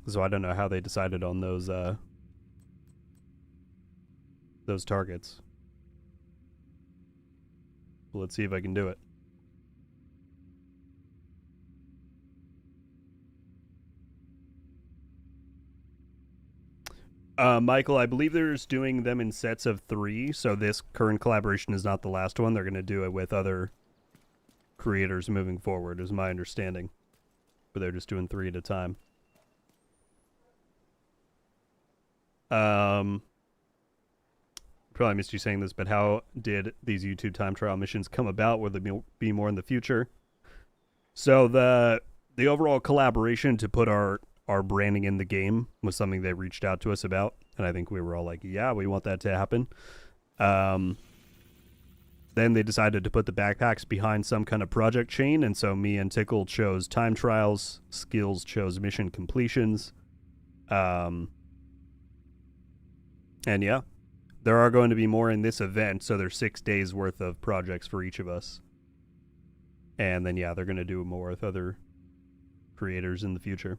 So I don't know how they decided on those targets. Well, let's see if I can do it. Michael, I believe they're just doing them in sets of 3, so this current collaboration is not the last one. They're going to do it with other creators moving forward, is my understanding. But they're just doing 3 at a time. Probably missed you saying this, but how did these YouTube time trial missions come about? Will there be more in the future? So the overall collaboration to put our branding in the game was something they reached out to us about, and I think we were all like, yeah, we want that to happen. Then they decided to put the backpacks behind some kind of project chain, and so me and Tickle chose time trials, Skills chose mission completions. And yeah, there are going to be more in this event, so there's 6 days worth of projects for each of us. And then yeah, they're going to do more with other creators in the future.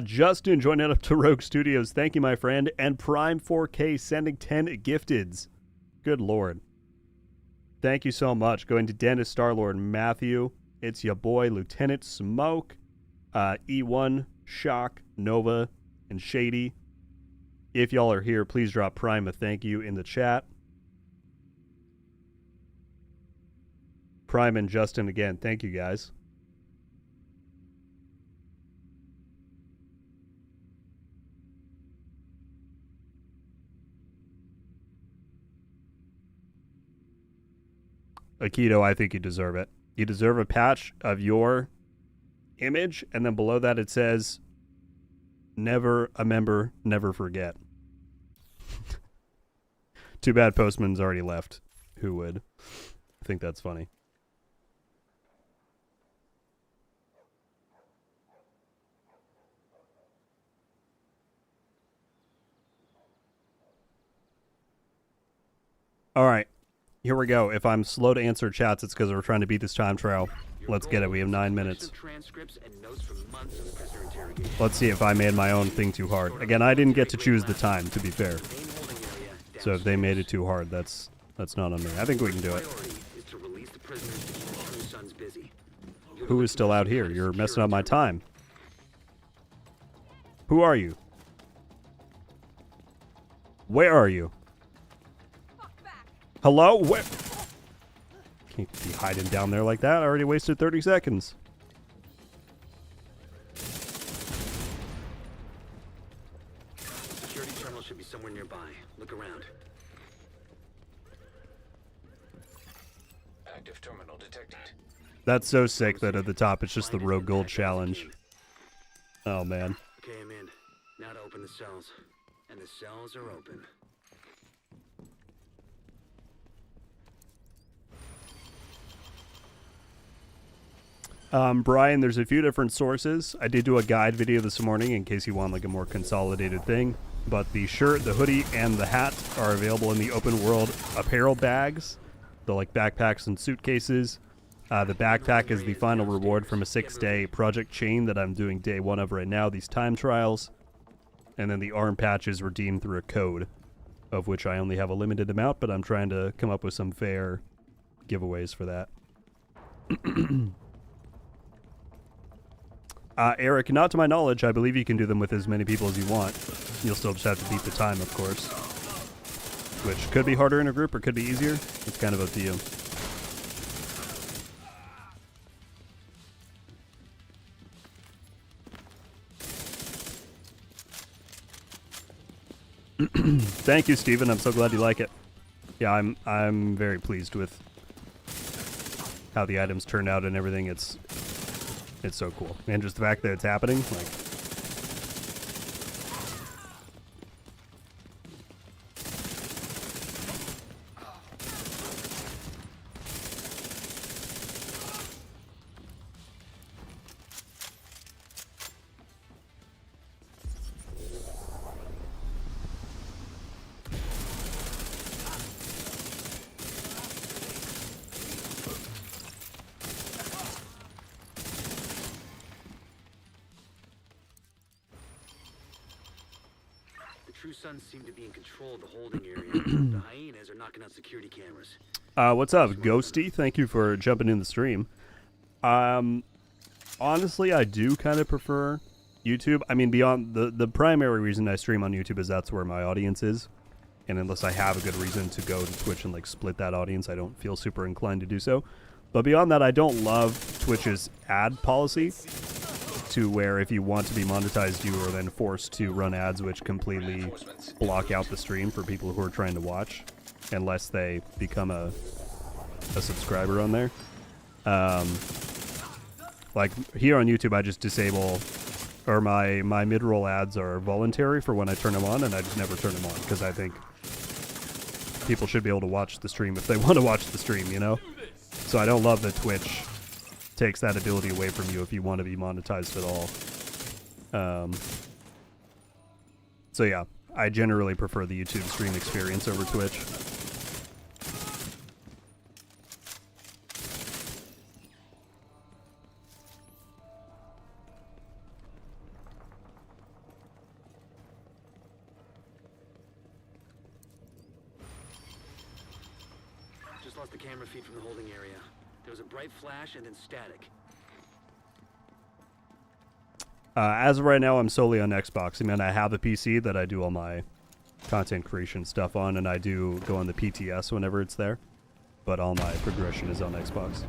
Justin joining up to Rogue Studios. Thank you, my friend. And Prime 4K sending 10 gifteds. Good Lord. Thank you so much. Going to Dennis, Starlord, Matthew. It's your boy, Lieutenant Smoke. E1, Shock, Nova, and Shady. If y'all are here, please drop Prime a thank you in the chat. Prime and Justin again. Thank you, guys. Aikido, I think you deserve it. You deserve a patch of your image, and then below that it says, never a member, never forget. Too bad Postman's already left. Who would? I think that's funny. All right, here we go. If I'm slow to answer chats, it's because we're trying to beat this time trial. Let's get it. We have 9 minutes. Let's see if I made my own thing too hard. Again, I didn't get to choose the time, to be fair. So if they made it too hard, that's not on me. I think we can do it. Who is still out here? You're messing up my time. Who are you? Where are you? Hello? Where? Can't be hiding down there like that. I already wasted 30 seconds. Security terminal should be somewhere nearby. Look around. Active terminal detected. That's so sick that at the top it's just the RogueGold challenge. Oh man. Okay, I'm in. Now to open the cells. And the cells are open. Brian, there's a few different sources. I did do a guide video this morning in case you want like a more consolidated thing. But the shirt, the hoodie, and the hat are available in the open world apparel bags. The like backpacks and suitcases. The backpack is the final reward from a 6-day project chain that I'm doing day 1 of right now, these time trials. And then the arm patch is redeemed through a code, of which I only have a limited amount, but I'm trying to come up with some fair giveaways for that. Eric, not to my knowledge, I believe you can do them with as many people as you want. You'll still just have to beat the time, of course. Which could be harder in a group or could be easier. It's kind of up to you. Thank you, Steven. I'm so glad you like it. Yeah, I'm very pleased with how the items turned out and everything. It's so cool. And just the fact that it's happening, like... True Sons seem to be in control of the holding area. The hyenas are knocking out security cameras. What's up, Ghosty? Thank you for jumping in the stream. Honestly, I do kind of prefer YouTube. I mean, beyond the primary reason I stream on YouTube is that's where my audience is. And unless I have a good reason to go to Twitch and like split that audience, I don't feel super inclined to do so. But beyond that, I don't love Twitch's ad policy, to where if you want to be monetized, you are then forced to run ads which completely block out the stream for people who are trying to watch, unless they become a subscriber on there. Like here on YouTube, I just disable, or my mid-roll ads are voluntary for when I turn them on, and I just never turn them on because I think people should be able to watch the stream if they want to watch the stream, you know? So I don't love that Twitch takes that ability away from you if you want to be monetized at all. So yeah, I generally prefer the YouTube stream experience over Twitch. Just lost the camera feed from the holding area. There was a bright flash and then static. As of right now, I'm solely on Xbox. I mean, I have a PC that I do all my content creation stuff on, and I do go on the PTS whenever it's there. But all my progression is on Xbox.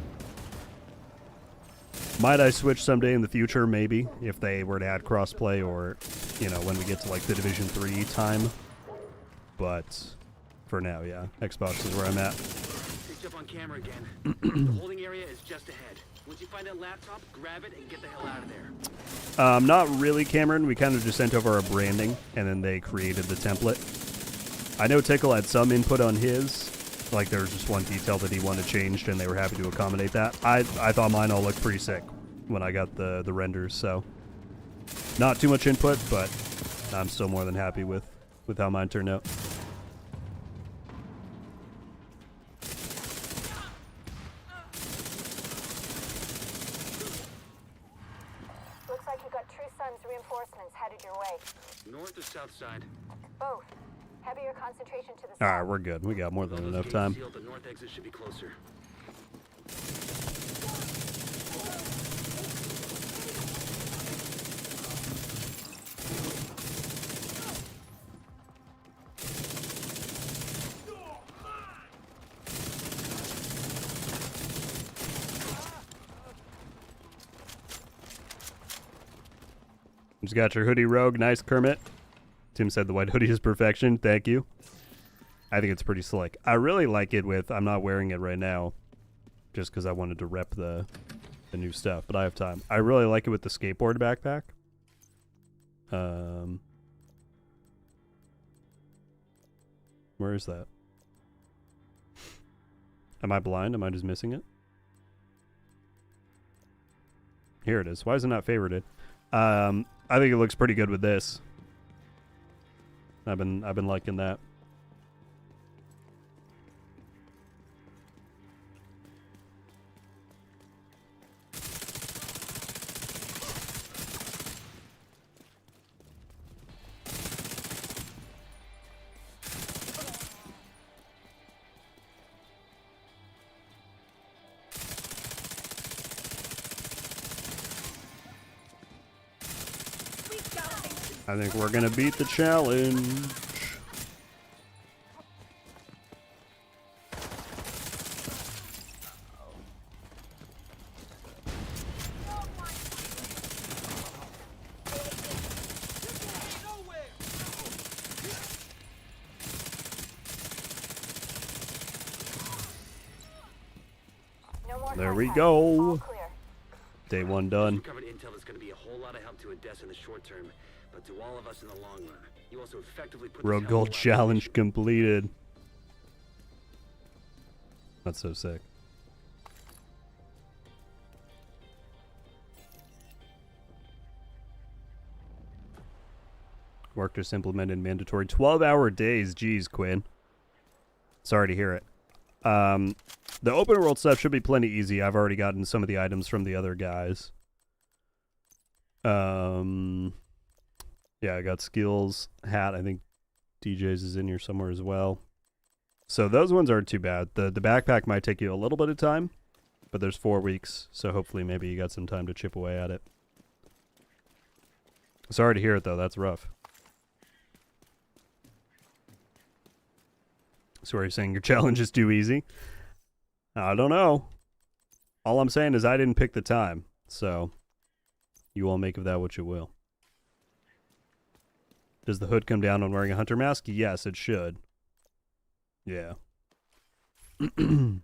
Might I switch someday in the future? Maybe, if they were to add crossplay, or, you know, when we get to like the Division 3 time. But for now, yeah, Xbox is where I'm at. picked up on camera again. The holding area is just ahead. Once you find that laptop, grab it and get the hell out of there. Not really, Cameron. We kind of just sent over our branding, and then they created the template. I know Tickle had some input on his. Like, there was just one detail that he wanted changed, and they were happy to accommodate that. I thought mine all looked pretty sick when I got the renders, so... Not too much input, but I'm still more than happy with how mine turned out. Looks like you got True Sun's reinforcements headed your way. North or south side? Both. Heavier concentration to the south. Alright, we're good. We got more than enough time. Sealed, the north exit should be closer. Just got your hoodie, Rogue. Nice, Kermit. Tim said the white hoodie is perfection. Thank you. I think it's pretty slick. I really like it with... I'm not wearing it right now just because I wanted to rep the new stuff, but I have time. I really like it with the skateboard backpack. Where is that? Am I blind? Am I just missing it? Here it is. Why is it not favorited? I think it looks pretty good with this. I've been liking that. I think we're gonna beat the challenge. No more There we contacts. go. All clear. Day one done. Recovered intel is going to be a whole lot of help to Odessa in the short term, but to all of us in the long run. You also effectively put Rogue Gold challenge completed. That's so sick. Work just implemented mandatory 12-hour days. Jeez, Quinn. Sorry to hear it. The open world stuff should be plenty easy. I've already gotten some of the items from the other guys. Yeah, I got skills, hat. I think DJ's is in here somewhere as well. So those ones aren't too bad. The backpack might take you a little bit of time, but there's 4 weeks, so hopefully maybe you got some time to chip away at it. Sorry to hear it, though. That's rough. So are you saying your challenge is too easy? I don't know. All I'm saying is I didn't pick the time, so you all make of that what you will. Does the hood come down on wearing a hunter mask? Yes, it should. Yeah. Pretty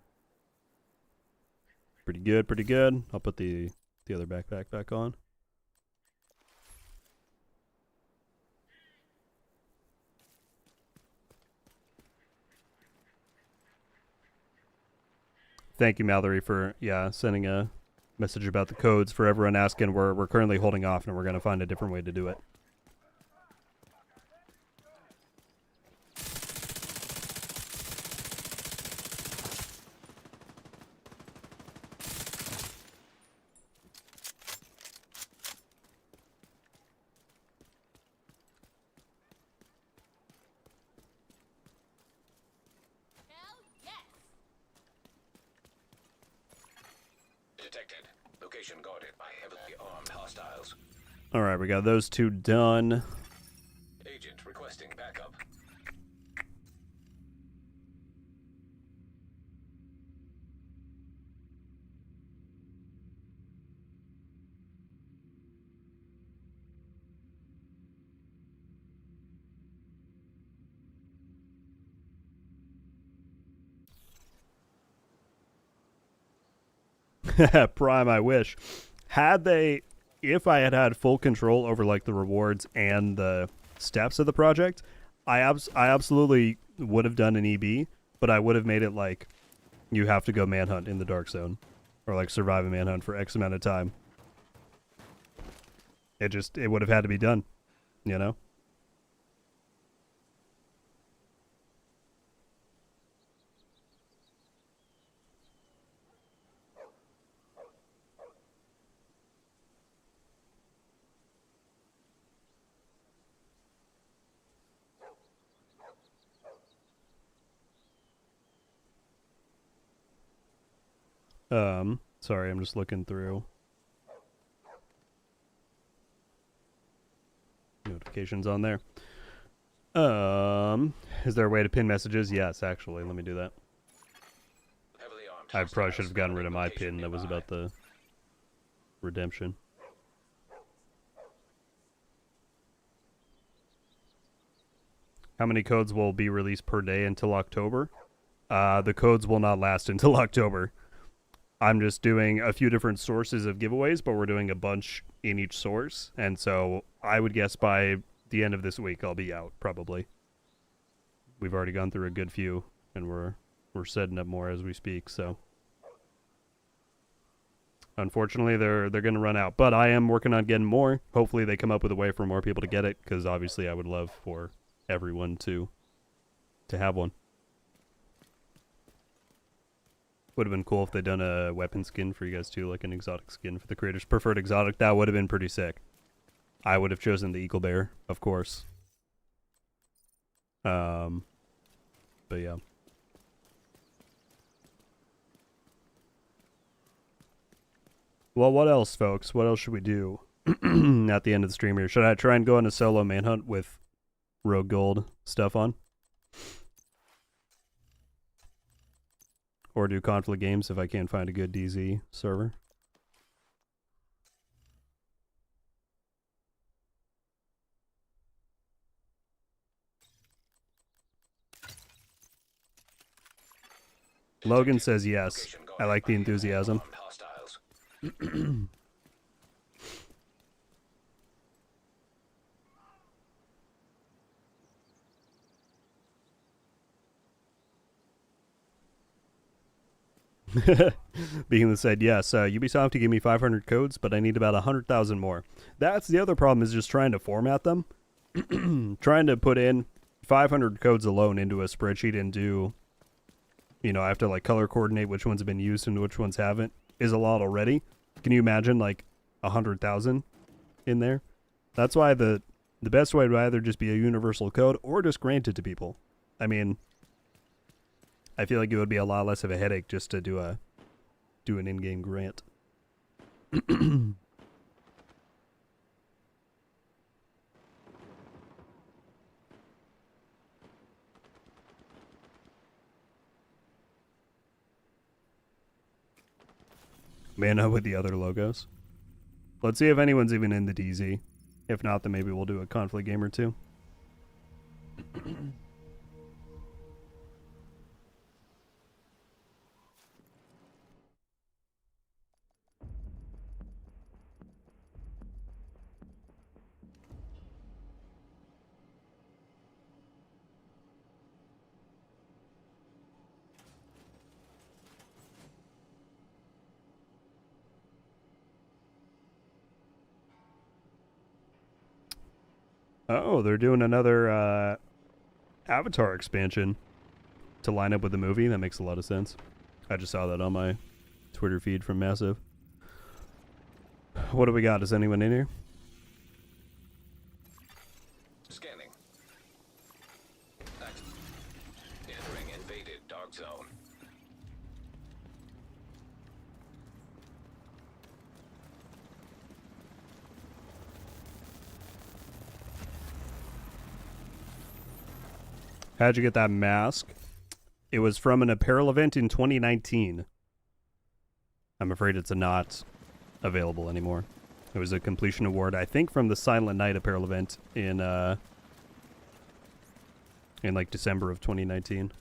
good, pretty good. I'll put the other backpack back on. Thank you, Mallory, for sending a message about the codes. For everyone asking, we're currently holding off, and we're going to find a different way to do it. Detected. Location guarded by heavily armed hostiles. All right, we got those two done. Agent requesting backup. Prime, I wish. Had they, if I had had full control over like the rewards and the steps of the project, I absolutely would have done an EB, but I would have made it like you have to go manhunt in the dark zone, or like survive a manhunt for X amount of time. It would have had to be done, you know? Sorry, I'm just looking through notifications on there. Is there a way to pin messages? Yes, actually, let me do that. Heavily armed I probably should hostiles have gotten rid of my location pin that was nearby. about the redemption. How many codes will be released per day until October? The codes will not last until October. I'm just doing a few different sources of giveaways, but we're doing a bunch in each source. And so I would guess by the end of this week, I'll be out, probably. We've already gone through a good few, and we're setting up more as we speak, so. Unfortunately, they're going to run out. But I am working on getting more. Hopefully they come up with a way for more people to get it, because obviously I would love for everyone to have one. Would have been cool if they'd done a weapon skin for you guys too, like an exotic skin for the creators. Preferred exotic, that would have been pretty sick. I would have chosen the Eagle Bear, of course. But yeah. Well, what else, folks? What else should we do at the end of the stream here? Should I try and go on a solo manhunt with RogueGold stuff on? Or do conflict games if I can't find a good DZ server? Logan says yes. Location I guarded like the by enthusiasm. armed hostiles. Beacon said yes. Ubisoft to give me 500 codes, but I need about 100,000 more. That's the other problem, is just trying to format them. Trying to put in 500 codes alone into a spreadsheet and do, you know, I have to like color coordinate which ones have been used and which ones haven't, is a lot already. Can you imagine like 100,000 in there? That's why the best way would either just be a universal code or just grant it to people. I mean, I feel like it would be a lot less of a headache just to do an in-game grant. Mana with the other logos. Let's see if anyone's even in the DZ. If not, then maybe we'll do a conflict game or two. Oh, they're doing another Avatar expansion to line up with the movie. That makes a lot of sense. I just saw that on my Twitter feed from Massive. What do we got? Is anyone in here? Scanning. Entering invaded dark zone. How'd you get that mask? It was from an apparel event in 2019. I'm afraid it's not available anymore. It was a completion award, I think, from the Silent Night apparel event in like December of 2019.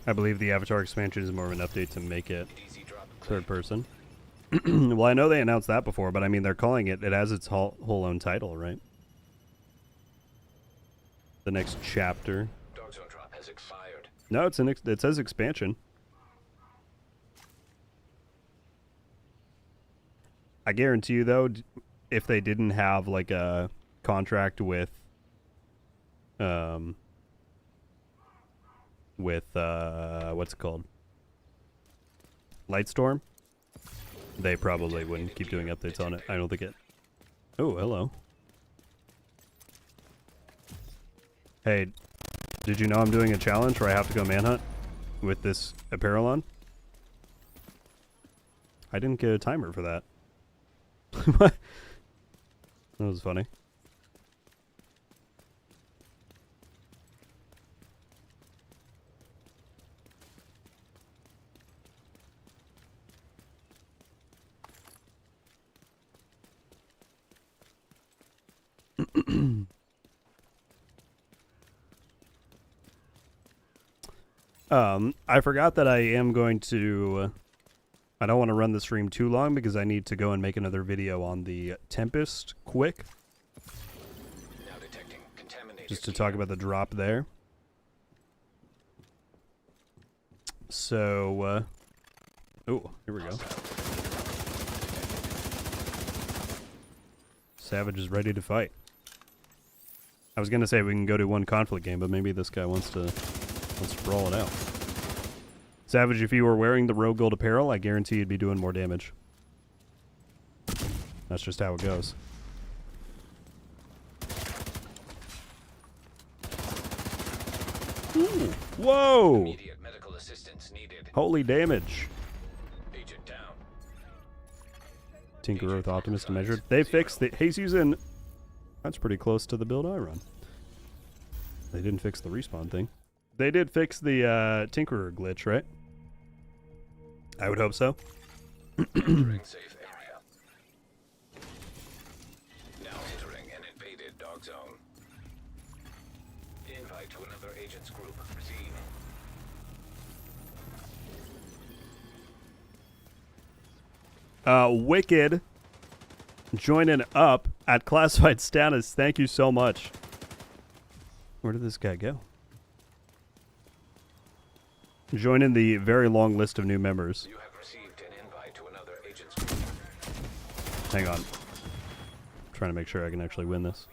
I believe the Avatar expansion is more of an update to make it Easy drop. third person. Well, I know they announced that before, but I mean, they're calling it, it has its whole own title, right? The next chapter. Dog zone drop has expired. No, it's it says expansion. I guarantee you, though, if they didn't have, like, a contract with, what's it called? Lightstorm, they probably wouldn't keep doing updates on it. I don't think it... Oh, hello. Hey, did you know I'm doing a challenge where I have to go manhunt with this apparel on? I didn't get a timer for that. What? That was funny. I forgot that I am going to... I don't want to run the stream too long because I need to go and make another video on the Tempest quick. Now detecting contaminated. Just to talk about the drop there. So, oh, here we go. Savage is ready to fight. I was gonna say we can go to one conflict game, but maybe this guy wants to brawl it out. Savage, if you were wearing the RogueGold apparel, I guarantee you'd be doing more damage. That's just how it goes. Ooh, whoa! Immediate medical assistance needed. Holy damage. Agent down. Tinkerer with Optimist measured. They fixed the... He's using... That's pretty close to the build I run. They didn't fix the respawn thing. They did fix the Tinkerer glitch, right? I would hope so. Entering safe area. Now entering an invaded dog zone. Invite to another agent's group. Proceed. Wicked joining up at classified status. Thank you so much. Where did this guy go? Joining the very long list of new members. You have received an invite to another agent's group. Hang on. I'm trying to make sure I can actually win this.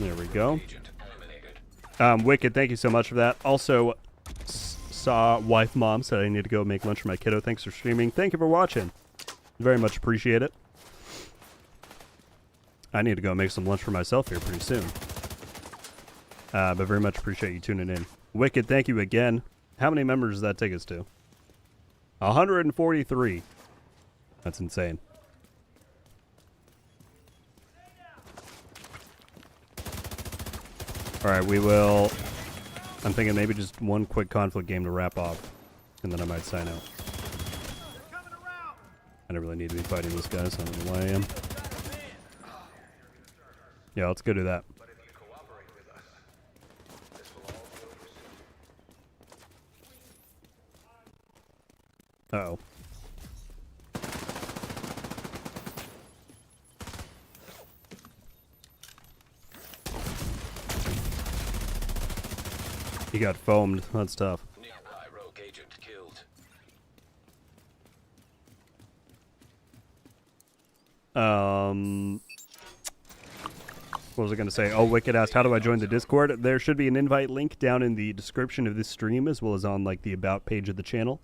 There we go. Agent eliminated. Wicked, thank you so much for that. Also, saw wife mom said I need to go make lunch for my kiddo. Thanks for streaming. Thank you for watching. Very much appreciate it. I need to go make some lunch for myself here pretty soon. But very much appreciate you tuning in. Wicked, thank you again. How many members does that take us to? 143. That's insane. Alright, we will... I'm thinking maybe just one quick conflict game to wrap off. And then I might sign out. I don't really need to be fighting this guy, so I don't know why I am. Yeah, let's go do that. Uh-oh. He got foamed. That's tough. Nearby rogue agent killed. What was I going to say? Oh, Wicked asked, how do I join the Discord? There should be an invite link down in the description of this stream, as well as on like the about page of the channel.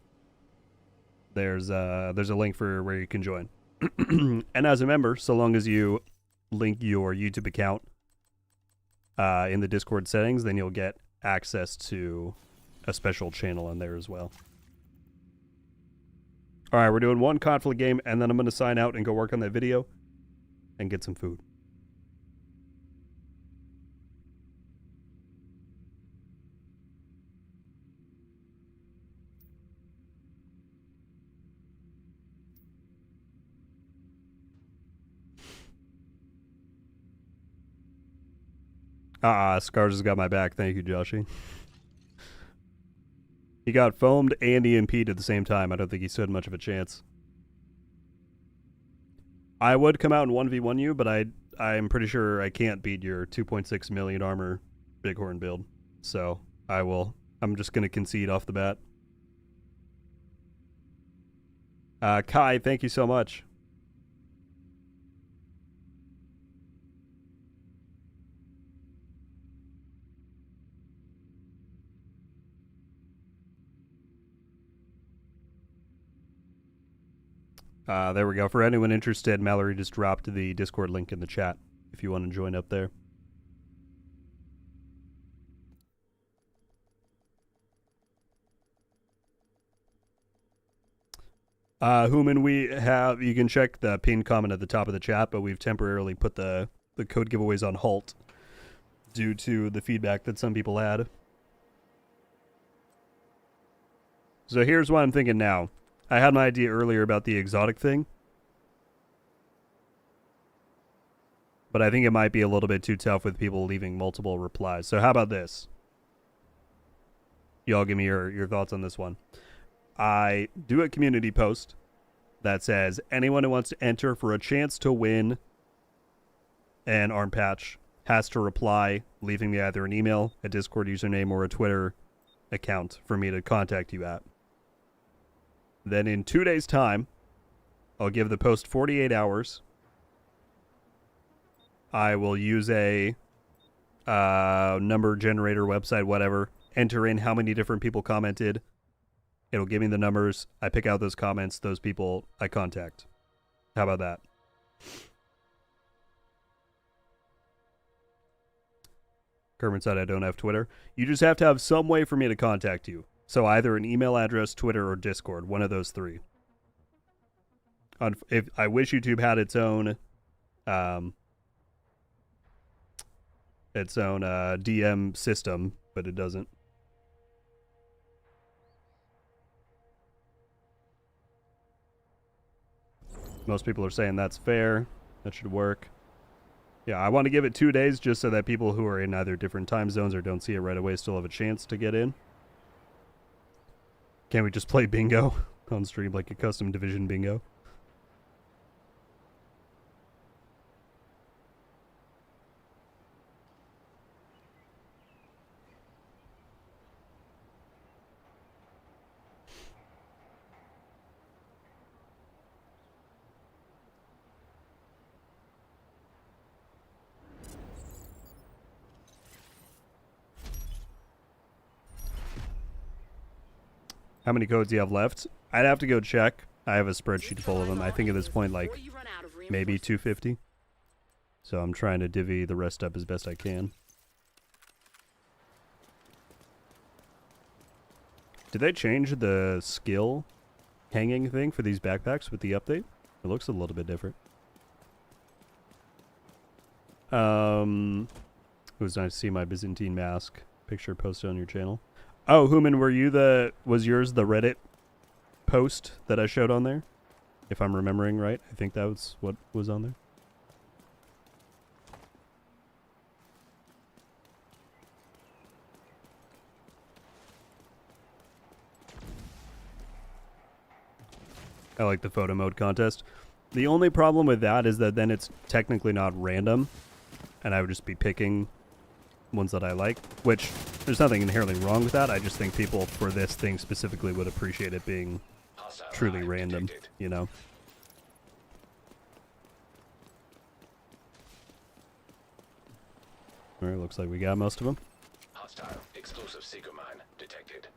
There's a link for where you can join. And as a member, so long as you link your YouTube account in the Discord settings, then you'll get access to a special channel in there as well. Alright, we're doing one conflict game, and then I'm going to sign out and go work on that video and get some food. Scars has got my back. Thank you, Joshy. He got foamed and EMP'd at the same time. I don't think he stood much of a chance. I would come out and 1v1 you, but I'm pretty sure I can't beat your 2.6 million armor Bighorn build. So I'm just going to concede off the bat. Kai, thank you so much. There we go. For anyone interested, Mallory just dropped the Discord link in the chat if you want to join up there. Human, you can check the pinned comment at the top of the chat, but we've temporarily put the code giveaways on halt due to the feedback that some people had. So here's what I'm thinking now. I had my idea earlier about the exotic thing, but I think it might be a little bit too tough with people leaving multiple replies. So how about this? Y'all give me your thoughts on this one. I do a community post that says anyone who wants to enter for a chance to win an arm patch has to reply, leaving me either an email, a Discord username, or a Twitter account for me to contact you at. Then in 2 days' time, I'll give the post 48 hours. I will use a number generator website, whatever, enter in how many different people commented. It'll give me the numbers. I pick out those comments, those people I contact. How about that? Kermit said I don't have Twitter. You just have to have some way for me to contact you. So either an email address, Twitter, or Discord. One of those three. If I wish YouTube had its own DM system, but it doesn't. Most people are saying that's fair. That should work. Yeah, I want to give it 2 days just so that people who are in either different time zones or don't see it right away still have a chance to get in. Can't we just play bingo on stream, like a custom division bingo? How many codes do you have left? I'd have to go check. I have a spreadsheet full of them. I think at this point, like, maybe 250. So I'm trying to divvy the rest up as best I can. Did they change the skill hanging thing for these backpacks with the update? It looks a little bit different. It was nice to see my Byzantine mask picture posted on your channel. Oh, Human, was yours the Reddit post that I showed on there? If I'm remembering right, I think that was what was on there. I like the photo mode contest. The only problem with that is that then it's technically not random, and I would just be picking ones that I like, which there's nothing inherently wrong with that. I just think people for this thing specifically would appreciate it being truly random, you know? Alright, looks like we got most of them. Hostile explosive seeker mine detected.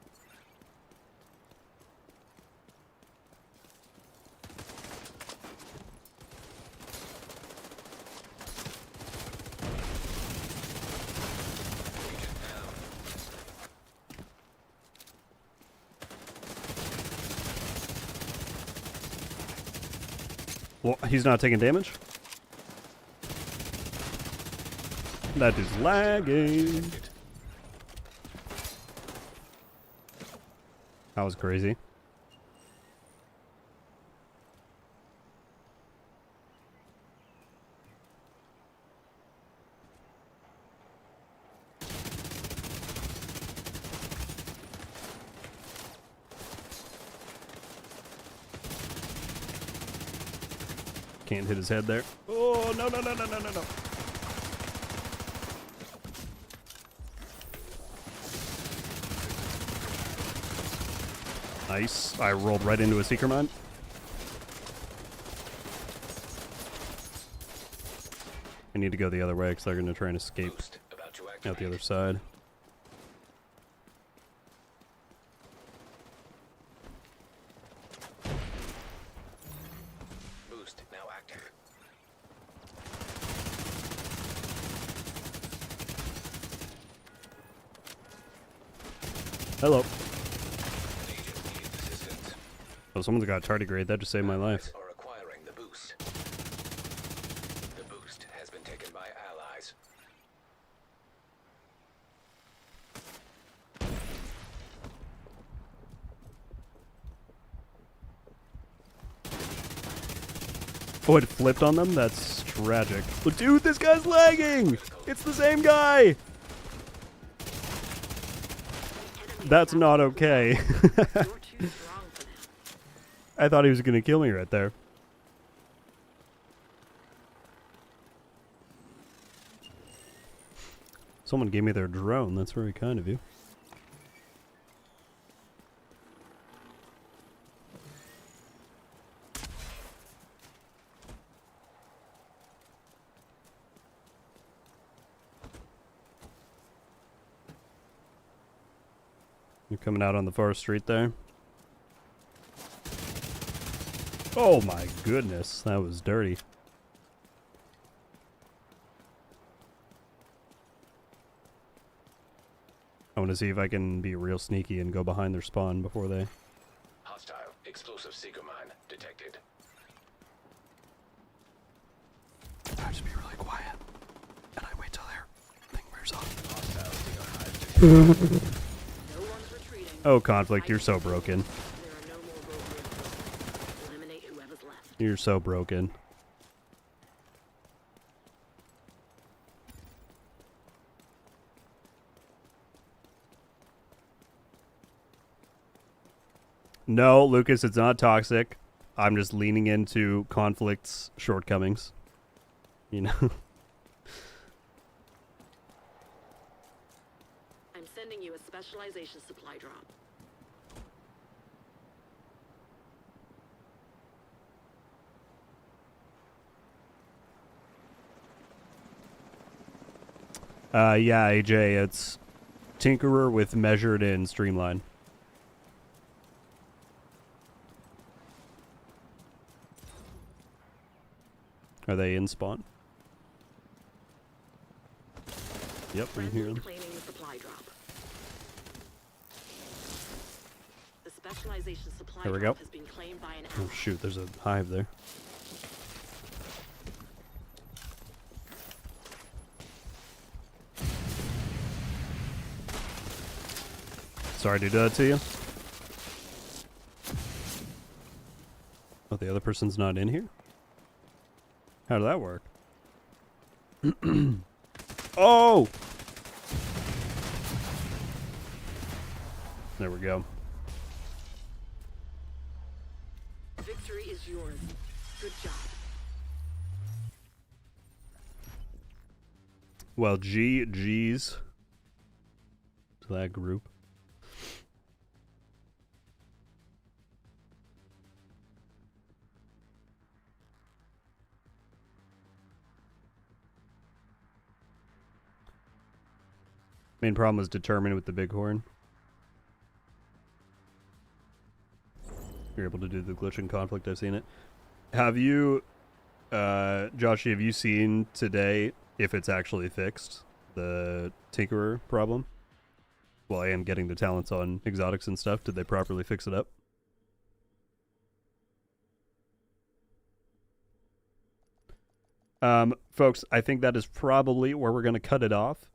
Well, he's not taking damage? That is lagging. That was crazy. Can't hit his head there. Oh, no, no, no, no, no, no, no. Nice. I rolled right into a seeker mine. I need to go the other way because they're going to try and escape Boost about to out activate. the other side. Boost now active. Hello. Agent needs assistance. Oh, someone's got a tardigrade. That just saved my life. Are acquiring the boost. The boost has been taken by allies. Oh, it flipped on them? That's tragic. Oh, dude, this guy's lagging! It's the same guy! That's not okay. You're too strong for them. I thought he was going to kill me right there. Someone gave me their drone. That's very kind of you. You're coming out on the far street there. Oh my goodness, that was dirty. I want to see if I can be real sneaky and go behind their spawn before they... Hostile explosive seeker mine detected. I just be really quiet, and I wait till their thing wears off. Hostile seeker hive detected. No one's retreating. Oh, Conflict, you're so broken. There are no more rogue reinforcements. Eliminate whoever's left. You're so broken. No, Lucas, it's not toxic. I'm just leaning into Conflict's shortcomings. You know? I'm sending you a specialization supply drop. Yeah, AJ, it's Tinkerer with Measured and Streamline. Are they in spawn? Yep, I can hear them. Claiming the supply drop. The specialization supply There we drop go. has been claimed by an Oh ally. shoot, there's a hive there. Sorry to do that to you. Oh, the other person's not in here? How did that work? Oh! There we go. Victory is yours. Good job. Well, GG's to that group. Main problem was determined with the bighorn. You're able to do the glitch in Conflict, I've seen it. Have you, Joshy, have you seen today if it's actually fixed, the Tinkerer problem? Well, I am getting the talents on exotics and stuff. Did they properly fix it up? Folks, I think that is probably where we're going to cut it off.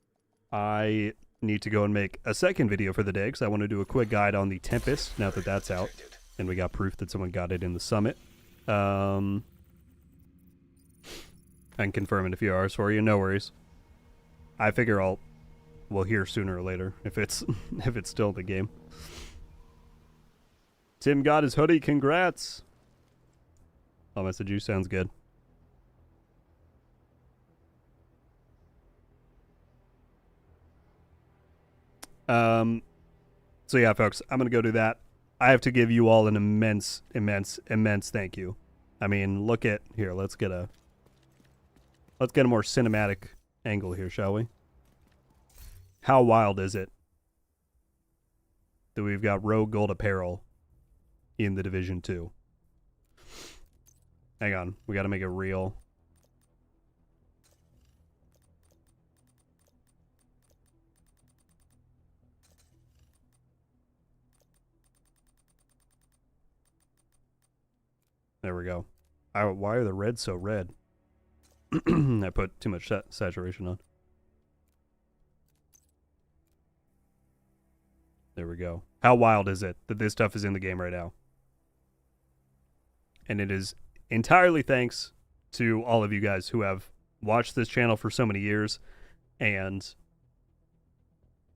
I need to go and make a second video for the day because I want to do a quick guide on the Tempest now that that's out. And we got proof that someone got it in the summit. I can confirm in a few hours for you. No worries. I figure we'll hear sooner or later if it's if it's still the game. Tim got his hoodie. Congrats. I'll message you. Sounds good. So yeah, folks, I'm gonna go do that. I have to give you all an immense thank you. I mean, look at here. Let's get a more cinematic angle here, shall we? How wild is it that we've got RogueGold Apparel in the Division 2? Hang on, we got to make it real. There we go. Why are the reds so red? I put too much saturation on. There we go. How wild is it that this stuff is in the game right now? And it is entirely thanks to all of you guys who have watched this channel for so many years. And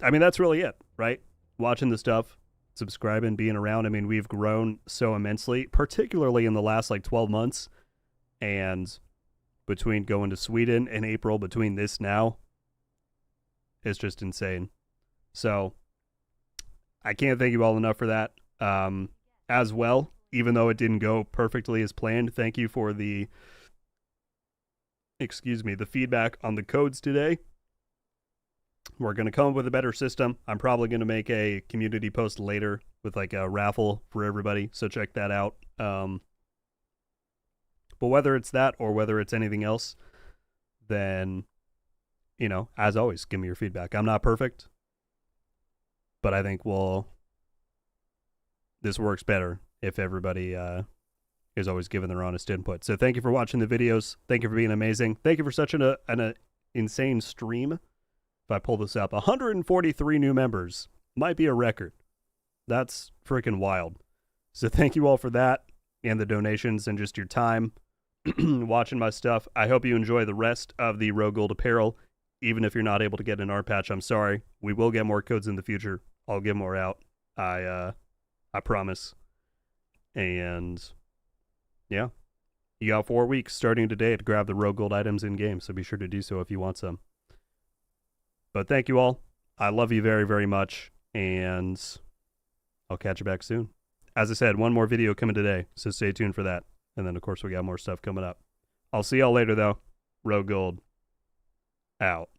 I mean, that's really it, right? Watching the stuff, subscribing, being around. I mean, we've grown so immensely, particularly in the last like 12 months. And between going to Sweden in April, between this now, it's just insane. So I can't thank you all enough for that. As well, even though it didn't go perfectly as planned, thank you for the feedback on the codes today. We're going to come up with a better system. I'm probably going to make a community post later with like a raffle for everybody, so check that out. But whether it's that or whether it's anything else, then, you know, as always, give me your feedback. I'm not perfect, but I think this works better if everybody is always giving their honest input. So thank you for watching the videos. Thank you for being amazing. Thank you for such an insane stream. If I pull this up, 143 new members. Might be a record. That's freaking wild. So thank you all for that and the donations and just your time watching my stuff. I hope you enjoy the rest of the RogueGold Apparel. Even if you're not able to get an arm patch, I'm sorry. We will get more codes in the future. I'll give more out. I promise. And yeah, you got 4 weeks starting today to grab the RogueGold items in game, so be sure to do so if you want some. But thank you all. I love you very, very much, and I'll catch you back soon. As I said, one more video coming today, so stay tuned for that. And then, of course, we got more stuff coming up. I'll see y'all later, though. RogueGold out.